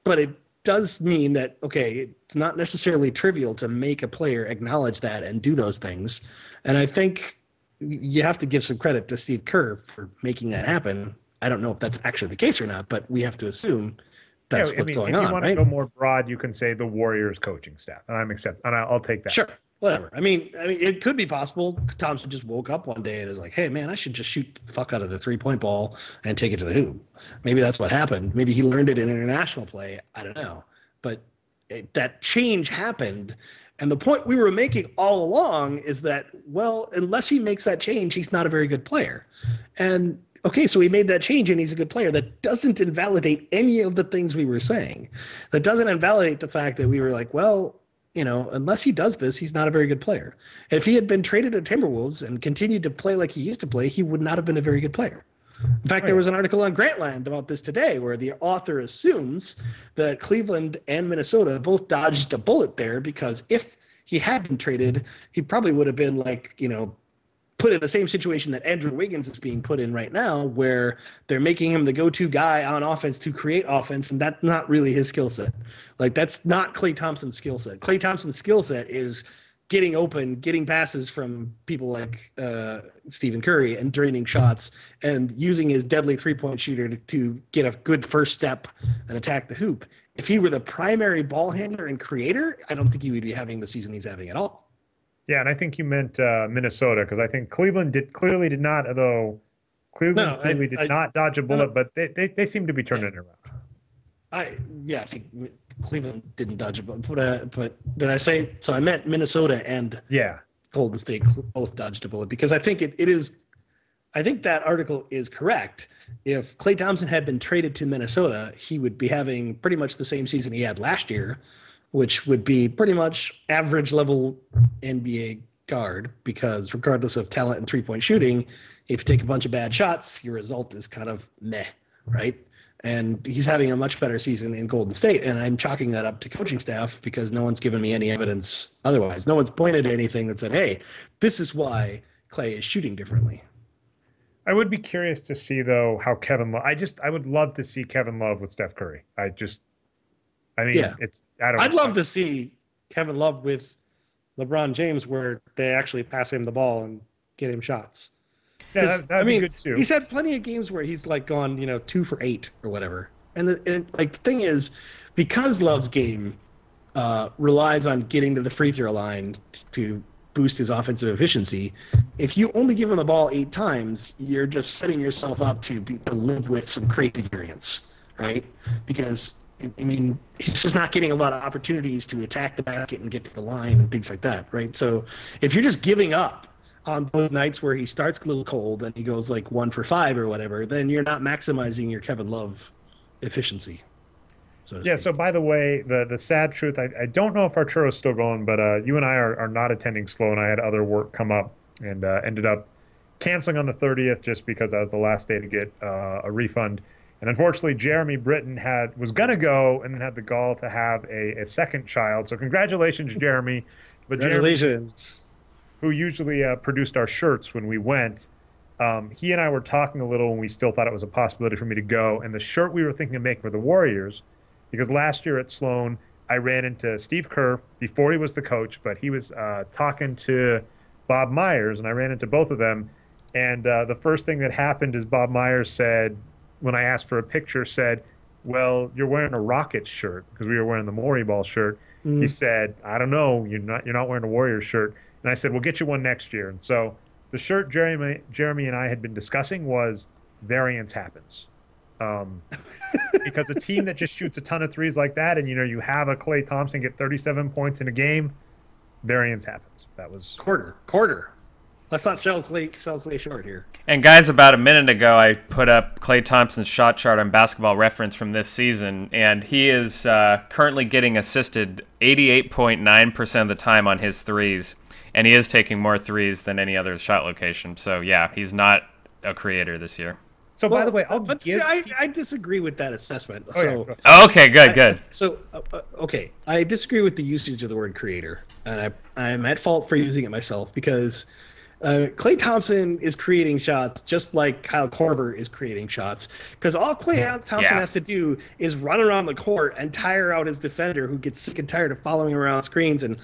But it does mean that, okay, it's not necessarily trivial to make a player acknowledge that and do those things. And I think you have to give some credit to Steve Kerr for making that happen. I don't know if that's actually the case or not, but we have to assume that's what's going on. If you want to go more broad, you can say the Warriors coaching staff, and I'll take that. Sure. Whatever. I mean, it could be possible Thompson just woke up one day and is like, hey, man, I should just shoot the fuck out of the three-point ball and take it to the hoop. Maybe that's what happened. Maybe he learned it in international play. I don't know. But that change happened. And the point we were making all along is that, well, unless he makes that change, he's not a very good player. And okay, so he made that change and he's a good player. That doesn't invalidate any of the things we were saying. That doesn't invalidate the fact that we were like, well, you know, unless he does this, he's not a very good player. If he had been traded to Timberwolves and continued to play like he used to play, he would not have been a very good player. In fact, there was an article on Grantland about this today where the author assumes that Cleveland and Minnesota both dodged a bullet there, because if he had been traded, he probably would have been like, you know, put in the same situation that Andrew Wiggins is being put in right now, where they're making him the go-to guy on offense to create offense, and that's not really his skill set. Like, that's not Klay Thompson's skill set. Klay Thompson's skill set is getting open, getting passes from people like Stephen Curry and draining shots and using his deadly three-point shooter to get a good first step and attack the hoop. If he were the primary ball handler and creator, I don't think he would be having the season he's having at all. Yeah, and I think you meant Minnesota, because I think Cleveland clearly did not dodge a bullet, but they seem to be turning it around. I think Cleveland didn't dodge a bullet, but did I say so? I meant Minnesota and Golden State both dodged a bullet, because I think it is. I think that article is correct. If Klay Thompson had been traded to Minnesota, he would be having pretty much the same season he had last year, which would be pretty much average level NBA guard, because regardless of talent and three-point shooting, if you take a bunch of bad shots, your result is kind of meh, right? And he's having a much better season in Golden State, and I'm chalking that up to coaching staff, because no one's given me any evidence otherwise. No one's pointed to anything that said, hey, this is why Klay is shooting differently. I would be curious to see, though, how Kevin Love – I would love to see Kevin Love with Steph Curry. I'd love to see Kevin Love with LeBron James, where they actually pass him the ball and get him shots. Yeah, that'd be good too. He's had plenty of games where he's like gone, 2 for 8 or whatever. And the thing is, because Love's game relies on getting to the free throw line to boost his offensive efficiency. If you only give him the ball 8 times, you're just setting yourself up to live with some crazy variance, right? Because I mean, he's just not getting a lot of opportunities to attack the basket and get to the line and things like that, right? So if you're just giving up on those nights where he starts a little cold and he goes like 1 for 5 or whatever, then you're not maximizing your Kevin Love efficiency. So by the way, the sad truth, I don't know if Arturo's still going, but you and I are not attending SLO, and I had other work come up and ended up canceling on the 30th just because that was the last day to get a refund. And unfortunately, Jeremy Britton was going to go and then had the gall to have a second child. So congratulations, Jeremy. But congratulations. Jeremy, who usually produced our shirts when we went, he and I were talking a little, and we still thought it was a possibility for me to go. And the shirt we were thinking of making for the Warriors, because last year at Sloan, I ran into Steve Kerr before he was the coach, but he was talking to Bob Myers, and I ran into both of them. And the first thing that happened is Bob Myers said, when I asked for a picture, said, "Well, you're wearing a Rockets shirt," because we were wearing the Maury Ball shirt. He said, "I don't know, you're not wearing a Warriors shirt." And I said, "We'll get you one next year." And so the shirt Jeremy and I had been discussing was variance happens. Because a team that just shoots a ton of threes like that, and you have a Klay Thompson get 37 points in a game, variance happens. That was quarter. Let's not sell Klay short here. And guys, about a minute ago, I put up Klay Thompson's shot chart on Basketball Reference from this season, and he is currently getting assisted 88.9% of the time on his threes, and he is taking more threes than any other shot location. So yeah, he's not a creator this year. So, by the way, I disagree with that assessment. Okay, good. Okay, I disagree with the usage of the word creator, and I'm at fault for using it myself because Klay Thompson is creating shots just like Kyle Korver is creating shots, because all Klay Thompson has to do is run around the court and tire out his defender, who gets sick and tired of following around screens. And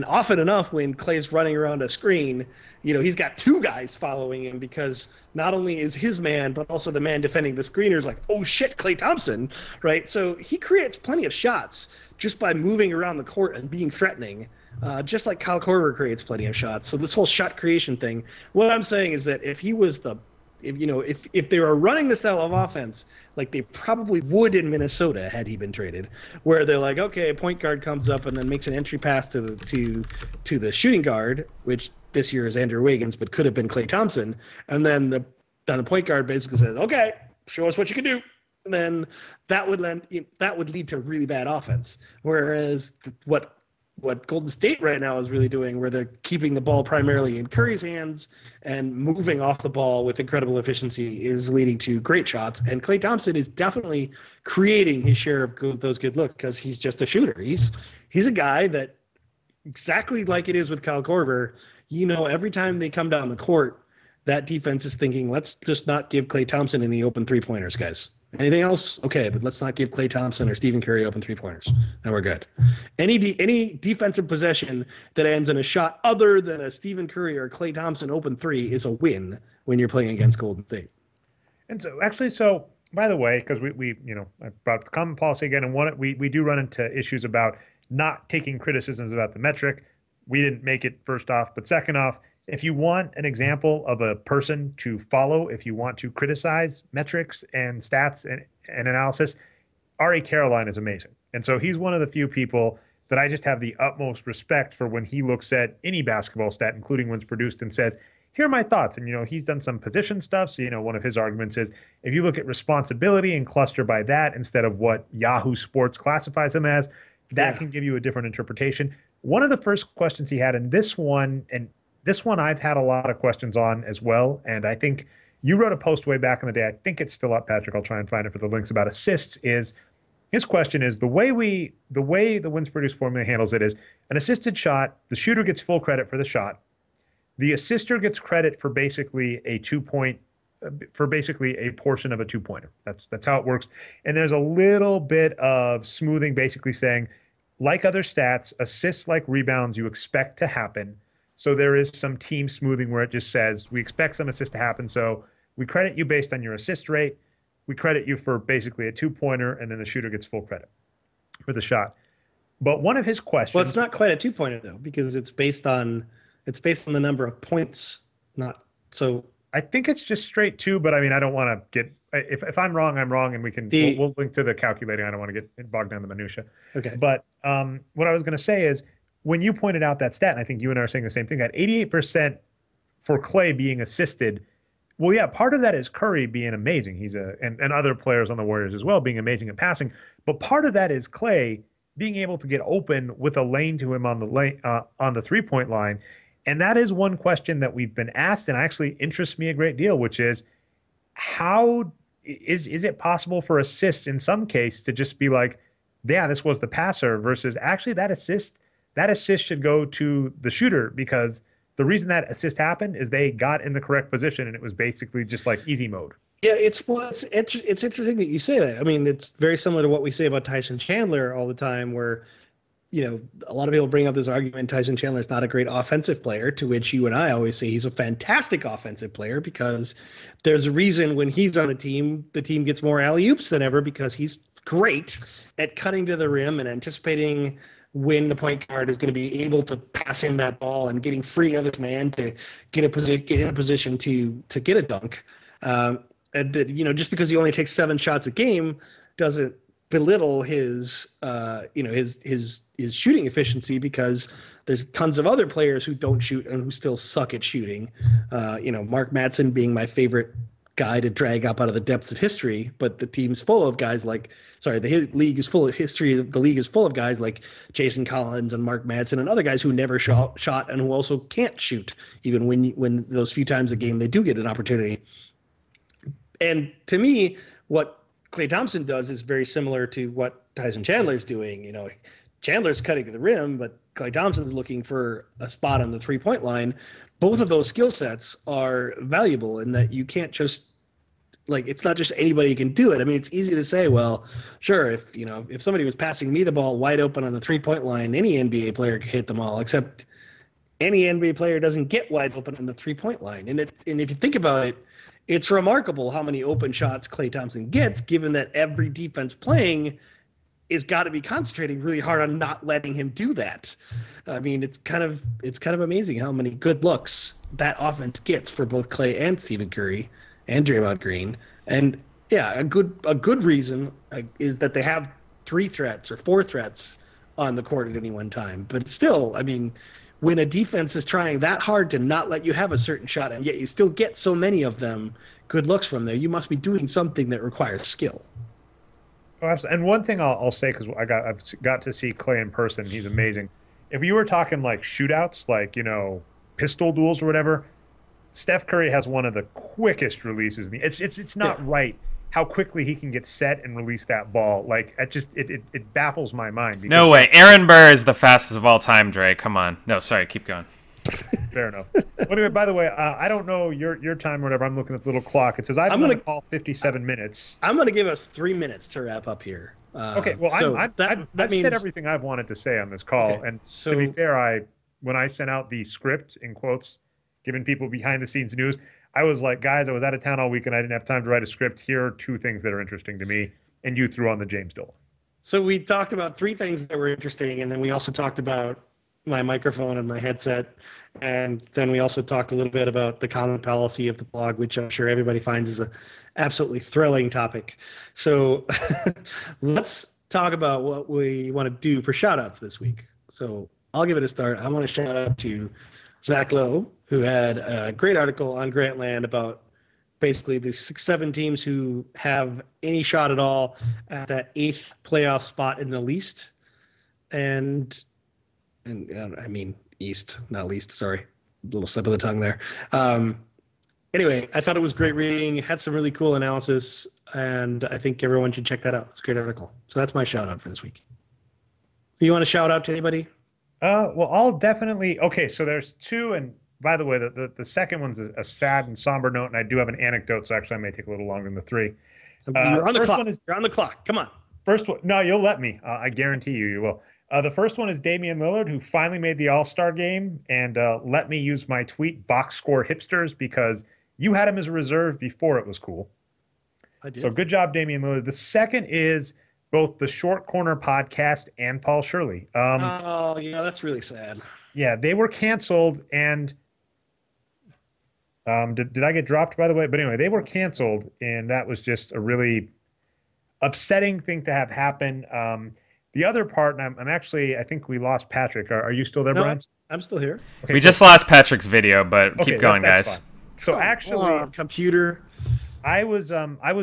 often enough, when Klay's running around a screen, he's got 2 guys following him, because not only is his man, but also the man defending the screener is like, oh shit, Klay Thompson, right? So he creates plenty of shots just by moving around the court and being threatening. Just like Kyle Korver creates plenty of shots. So this whole shot creation thing, what I'm saying is that if he was if they were running the style of offense like they probably would in Minnesota had he been traded, where they're like, okay, a point guard comes up and then makes an entry pass to the shooting guard, which this year is Andrew Wiggins, but could have been Klay Thompson, and then the point guard basically says, okay, show us what you can do. And then that would lead to really bad offense. Whereas what Golden State right now is really doing, where they're keeping the ball primarily in Curry's hands and moving off the ball with incredible efficiency, is leading to great shots. And Klay Thompson is definitely creating his share of those good looks, because he's just a shooter. He's a guy that, exactly like it is with Kyle Korver, every time they come down the court, that defense is thinking, let's just not give Klay Thompson any open 3-pointers, guys. Anything else? Okay, but let's not give Klay Thompson or Stephen Curry open 3-pointers. And we're good. Any defensive possession that ends in a shot other than a Stephen Curry or Klay Thompson open 3 is a win when you're playing against Golden State. And so by the way, because we I brought up the common policy again, and we do run into issues about not taking criticisms about the metric. We didn't make it, first off, but second off, if you want an example of a person to follow, if you want to criticize metrics and stats and analysis, Ari Caroline is amazing. And so he's one of the few people that I just have the utmost respect for when he looks at any basketball stat, including wins produced, and says, here are my thoughts. And, he's done some position stuff. So, one of his arguments is, if you look at responsibility and cluster by that instead of what Yahoo Sports classifies him as, that can give you a different interpretation. One of the first questions he had in this one, and this one I've had a lot of questions on as well, and I think you wrote a post way back in the day. I think it's still up, Patrick. I'll try and find it for the links, about assists. His question is, the way the wins produced formula handles it is, an assisted shot, the shooter gets full credit for the shot. The assister gets credit for basically a portion of a 2-pointer. That's how it works. And there's a little bit of smoothing, basically saying, like other stats, assists like rebounds you expect to happen. So there is some team smoothing where it just says, we expect some assists to happen, so we credit you based on your assist rate. We credit you for basically a 2-pointer, and then the shooter gets full credit for the shot. But one of his questions. Well, it's not quite a 2-pointer though, because it's based on the number of points, not so. I think it's just straight two, but I mean, I don't want to get if I'm wrong, I'm wrong, and we'll link to the calculating. I don't want to get bogged down in the minutia. Okay. But what I was going to say is when you pointed out that stat, and I think you and I are saying the same thing, that 88% for Clay being assisted. Well, yeah, part of that is Curry being amazing. And other players on the Warriors as well being amazing at passing. But part of that is Clay being able to get open with a lane to him on the 3-point line. And that is one question that we've been asked and actually interests me a great deal, which is how is it possible for assists in some case to just be like, yeah, this was the passer versus actually that assist should go to the shooter, because the reason that assist happened is they got in the correct position and it was basically just like easy mode. Yeah, it's interesting that you say that. I mean, it's very similar to what we say about Tyson Chandler all the time, where a lot of people bring up this argument Tyson Chandler is not a great offensive player, to which you and I always say he's a fantastic offensive player, because there's a reason when he's on the team gets more alley-oops than ever, because he's great at cutting to the rim and anticipating when the point guard is going to be able to pass him that ball and getting free of his man to get in a position to get a dunk. And that, just because he only takes 7 shots a game doesn't belittle his shooting efficiency, because there's tons of other players who don't shoot and who still suck at shooting. Mark Madsen being my favorite guy to drag up out of the depths of history, but the league is full of guys like Jason Collins and Mark Madsen and other guys who never shot and who also can't shoot, even when those few times a game they do get an opportunity. And to me, what Klay Thompson does is very similar to what Tyson Chandler's doing. Chandler's cutting to the rim, but Klay Thompson's looking for a spot on the 3-point line. Both of those skill sets are valuable in that you can't just it's not just anybody can do it. I mean, it's easy to say, well, sure, if somebody was passing me the ball wide open on the 3-point line, any NBA player could hit them all, except any NBA player doesn't get wide open on the 3-point line. And if you think about it, it's remarkable how many open shots Klay Thompson gets, given that every defense playing is got to be concentrating really hard on not letting him do that. I mean, it's kind of amazing how many good looks that offense gets for both Klay and Stephen Curry and Draymond Green. And yeah, a good reason is that they have 3 threats or 4 threats on the court at any one time. But still, I mean, when a defense is trying that hard to not let you have a certain shot, and yet you still get so many of them good looks from there, you must be doing something that requires skill. Oh, absolutely. And one thing I'll say, because I've got to see Klay in person, he's amazing. If you were talking like shootouts, like pistol duels or whatever, Steph Curry has one of the quickest releases. It's not right how quickly he can get set and release that ball. Like it baffles my mind. No way. Aaron Burr is the fastest of all time, Dre. Come on. No, sorry. Keep going. Fair enough. Anyway, by the way, I don't know your time or whatever. I'm looking at the little clock. It says I'm going to call 57 minutes. I'm going to give us 3 minutes to wrap up here. Okay. Well, so I've said everything I've wanted to say on this call. Okay, and so, to be fair, when I sent out the script, in quotes, giving people behind the scenes news, I was like, guys, I was out of town all week and I didn't have time to write a script. Here are 2 things that are interesting to me. And you threw on the James Dolan. So we talked about 3 things that were interesting. And then we also talked about my microphone and my headset. And then we also talked a little bit about the comment policy of the blog, which I'm sure everybody finds is an absolutely thrilling topic. So let's talk about what we want to do for shout outs this week. So I'll give it a start. I want to shout out to Zach Lowe, who had a great article on Grantland about basically the 6-7 teams who have any shot at all at that 8th playoff spot in the least. And I mean East, not least. Sorry, a little slip of the tongue there. Anyway, I thought it was great reading. It had some really cool analysis, and I think everyone should check that out. It's a great article. So that's my shout out for this week. You want to shout out to anybody? Well, I'll definitely. Okay, so there's 2, and by the way, the second one's a sad and somber note, and I do have an anecdote, so actually I may take a little longer than the 3. You're on the clock. You're on the clock. Come on. First one. No, you'll let me. I guarantee you will. The first one is Damian Lillard, who finally made the All-Star game and let me use my tweet, Boxscore Hipsters, because you had him as a reserve before it was cool. I did. So good job, Damian Lillard. The second is both the Short Corner podcast and Paul Shirley. Oh, that's really sad. Yeah, they were canceled, and did I get dropped, by the way? But anyway, they were canceled, and that was just a really upsetting thing to have happen. The other part, and I'm actually, I think we lost Patrick. Are you still there, No, Brian? I'm still here. Okay, We just lost Patrick's video, but okay, keep going, that's guys. fine. So actually, computer. I was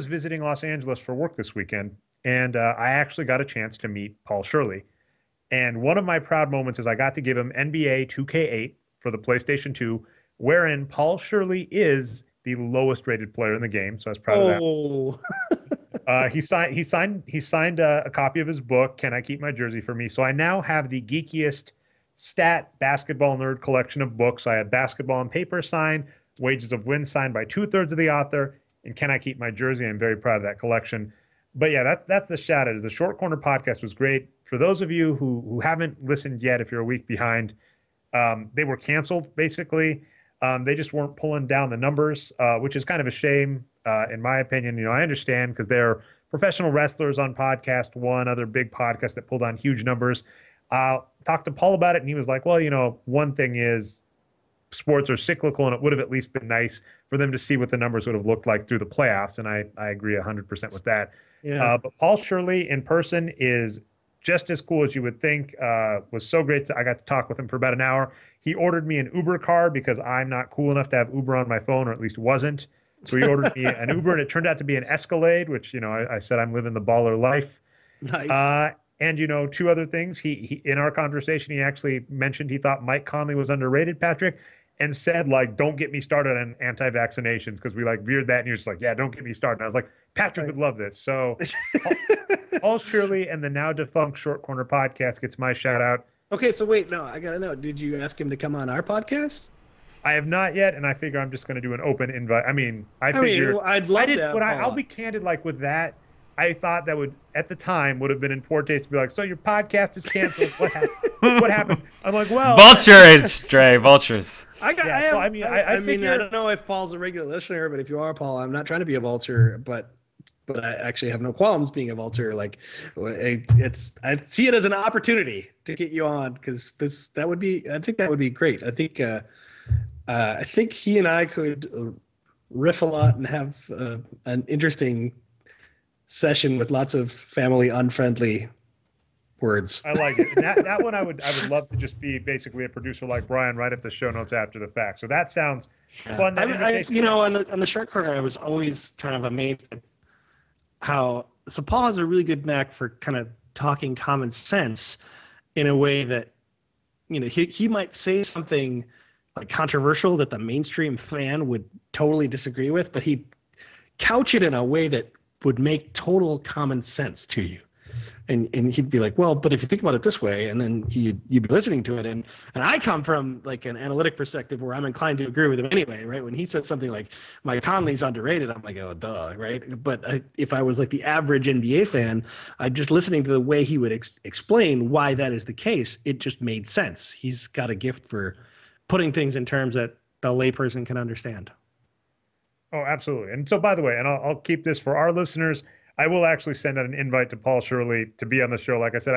visiting Los Angeles for work this weekend, and I actually got a chance to meet Paul Shirley. And one of my proud moments is I got to give him NBA 2K8 for the PlayStation 2, wherein Paul Shirley is the lowest rated player in the game. So I was proud of that. Oh, He signed a copy of his book, Can I Keep My Jersey for Me? So I now have the geekiest stat basketball nerd collection of books. I have Basketball and Paper signed, Wages of Win signed by 2/3 of the author, and Can I Keep My Jersey? I'm very proud of that collection. But yeah, that's the shout out. The Short Corner podcast was great. For those of you who haven't listened yet, if you're a week behind, they were canceled basically. They just weren't pulling down the numbers, which is kind of a shame, in my opinion. I understand because they're professional wrestlers on Podcast One, other big podcasts that pulled on huge numbers. Talked to Paul about it, and he was like, well, one thing is sports are cyclical, and it would have at least been nice for them to see what the numbers would have looked like through the playoffs. And I agree 100% with that. yeah. But Paul Shirley in person is just as cool as you would think. Was so great. I got to talk with him for about an hour. He ordered me an Uber car because I'm not cool enough to have Uber on my phone, or at least wasn't. So he ordered me an Uber, and it turned out to be an Escalade, which, I said I'm living the baller life. Nice. And, two other things. He in our conversation, he actually mentioned he thought Mike Conley was underrated, Patrick, and said, don't get me started on anti-vaccinations, because we veered that, and you're just like, yeah, don't get me started. And I was like, Patrick would love this. So Paul Shirley and the now defunct Short Corner podcast gets my shout out. Okay, so wait, no, I gotta know. Did you ask him to come on our podcast? I have not yet, and I figure I'm just going to do an open invite. I'd I'd love that. But I'll be candid, with that. I thought that would at the time would have been in poor taste to be like, so your podcast is canceled. What happened? What happened? I'm like, well, Vultures, Dre, vultures. I figured, don't know if Paul's a regular listener, but if you are, Paul, I'm not trying to be a vulture, but I actually have no qualms being a vulture. I see it as an opportunity to get you on, because I think that would be great. I think he and I could riff a lot and have an interesting session with lots of family unfriendly words. I like it. And that one I would love to just be basically a producer like Brian, write up the show notes after the fact. So that sounds fun. On the Short Corner, I was always kind of amazed at how Paul has a really good knack for kind of talking common sense in a way that he might say something controversial that the mainstream fan would totally disagree with, but he'd couch it in a way that would make total common sense to you. And he'd be like, well, but if you think about it this way, and then you'd be listening to it. And I come from an analytic perspective where I'm inclined to agree with him anyway, right? When he says something like Mike Conley's underrated, I'm like, oh, duh, right? But if I was the average NBA fan, I'd just listening to the way he would explain why that is the case, it just made sense. He's got a gift for putting things in terms that the layperson can understand. Oh, absolutely. And so, by the way, and I'll keep this for our listeners, I will actually send out an invite to Paul Shirley to be on the show. Like I said,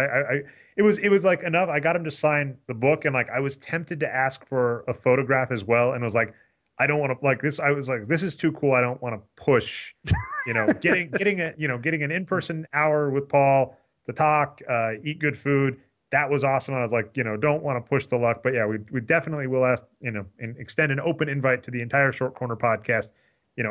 it was enough. I got him to sign the book, and I was tempted to ask for a photograph as well, and was like, I don't want to this. I was like, this is too cool. I don't want to push, getting an in-person hour with Paul to talk, eat good food. That was awesome. I was like, don't want to push the luck, but yeah, we definitely will ask, and extend an open invite to the entire Short Corner podcast.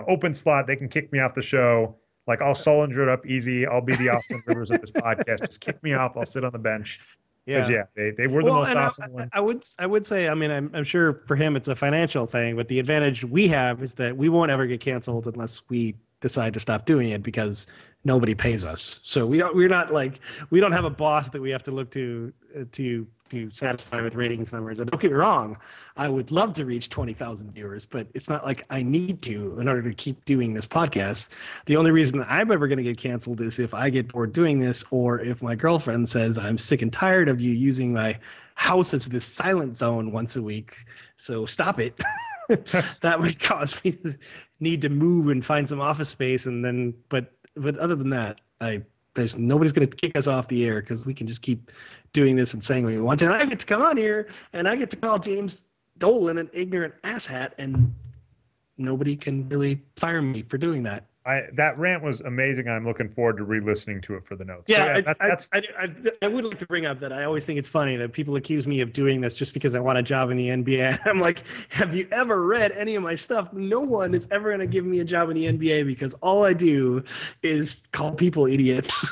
Open slot. They can kick me off the show. I'll Sullinger it up easy. I'll be the Austin Rivers of this podcast. Just kick me off. I'll sit on the bench. Yeah, they were the most awesome one. I would say, I'm sure for him it's a financial thing, but the advantage we have is that we won't ever get canceled unless we decide to stop doing it, because nobody pays us. So we don't have a boss that we have to look to satisfy with ratings numbers. And don't get me wrong, I would love to reach 20,000 viewers, but it's not like I need to in order to keep doing this podcast. The only reason that I'm ever going to get canceled is if I get bored doing this, or if my girlfriend says, I'm sick and tired of you using my house as this silent zone once a week, so stop it. That might cause me to need to move and find some office space. And then, but other than that, There's nobody's going to kick us off the air because we can just keep doing this and saying what we want to. And I get to come on here and I get to call James Dolan an ignorant asshat, and nobody can really fire me for doing that. That rant was amazing. I'm looking forward to re-listening to it for the notes. Yeah, So that's I would like to bring up that I always think it's funny that people accuse me of doing this just because I want a job in the NBA. I'm like, have you ever read any of my stuff? No one is ever going to give me a job in the NBA because all I do is call people idiots.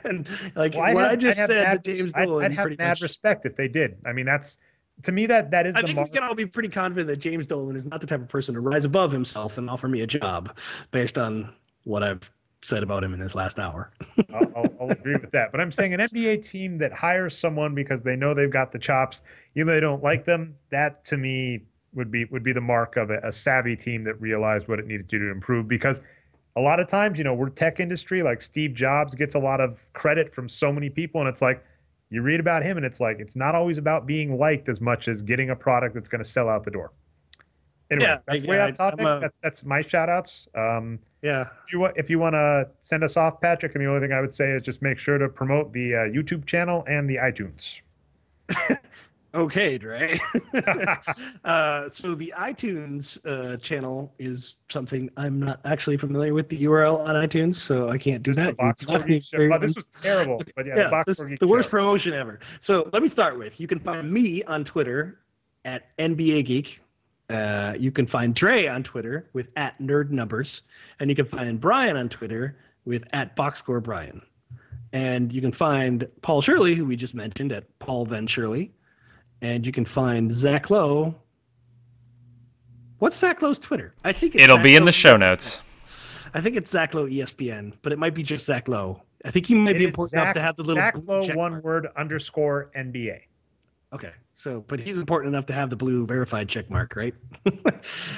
And like what I just said to James Dolan, I'd have mad respect if they did. I mean, that's to me that is. I think we can all be pretty confident that James Dolan is not the type of person to rise above himself and offer me a job based on what I've said about him in this last hour. I'll agree with that. But I'm saying an NBA team that hires someone because they know they've got the chops, even though they don't like them, that to me would be the mark of a savvy team that realized what it needed to do to improve. Because a lot of times, we're tech industry, like Steve Jobs gets a lot of credit from so many people, and it's like you read about him and it's like it's not always about being liked as much as getting a product that's going to sell out the door. Anyway, that's way off topic. That's my shout outs. Yeah. If you want to send us off, Patrick, and the only thing I would say is just make sure to promote the YouTube channel and the iTunes. Okay, Dre. So the iTunes channel is something I'm not actually familiar with the URL on iTunes, so I can't do that. This was terrible. But yeah, this is the worst promotion ever. So let me start with, you can find me on Twitter at NBA Geek. You can find Dre on Twitter with @NerdNumbers, and you can find Brian on Twitter with @Boxscore Brian. And you can find Paul Shirley, who we just mentioned, at Paul Then Shirley. And you can find Zach Lowe. What's Zach Lowe's Twitter? I think it'll be in the show notes. I think it's Zach Lowe ESPN, but it might be just Zach Lowe. I think he might be important enough to have the little Zach Lowe _NBA. Okay, so but he's important enough to have the blue verified check mark, right?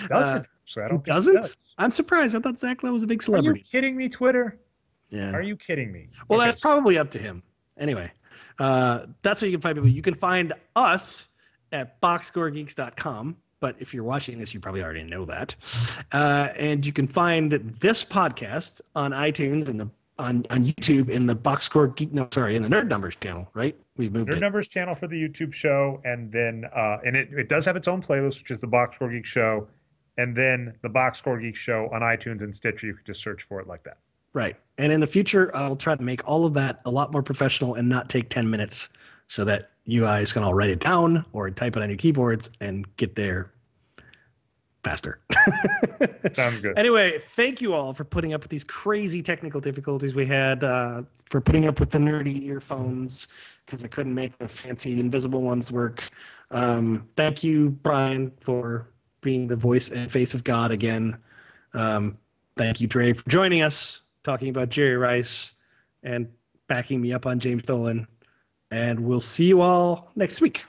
Doesn't? So I don't think doesn't? he does. I'm surprised. I thought Zach Lowe was a big celebrity. Are you kidding me, Twitter? Yeah. Are you kidding me? Well, that's probably up to him. Anyway, that's where you can find people. You can find us at boxscoregeeks.com. But if you're watching this, you probably already know that. And you can find this podcast on iTunes and on YouTube in the Boxscore Geek. No, sorry, in the Nerd Numbers channel, right? We moved Nerd Numbers channel for the YouTube show, and then and it does have its own playlist, which is the Boxscore Geek Show, and then the Boxscore Geek Show on iTunes and Stitcher. You can just search for it like that. Right. And in the future, I'll try to make all of that a lot more professional and not take 10 minutes so that you guys can all write it down or type it on your keyboards and get there faster. Sounds good. Anyway, thank you all for putting up with these crazy technical difficulties we had, for putting up with the nerdy earphones because I couldn't make the fancy invisible ones work. Thank you, Brian, for being the voice and face of God again. Thank you, Dre, for joining us, talking about Jerry Rice and backing me up on James Dolan. And we'll see you all next week.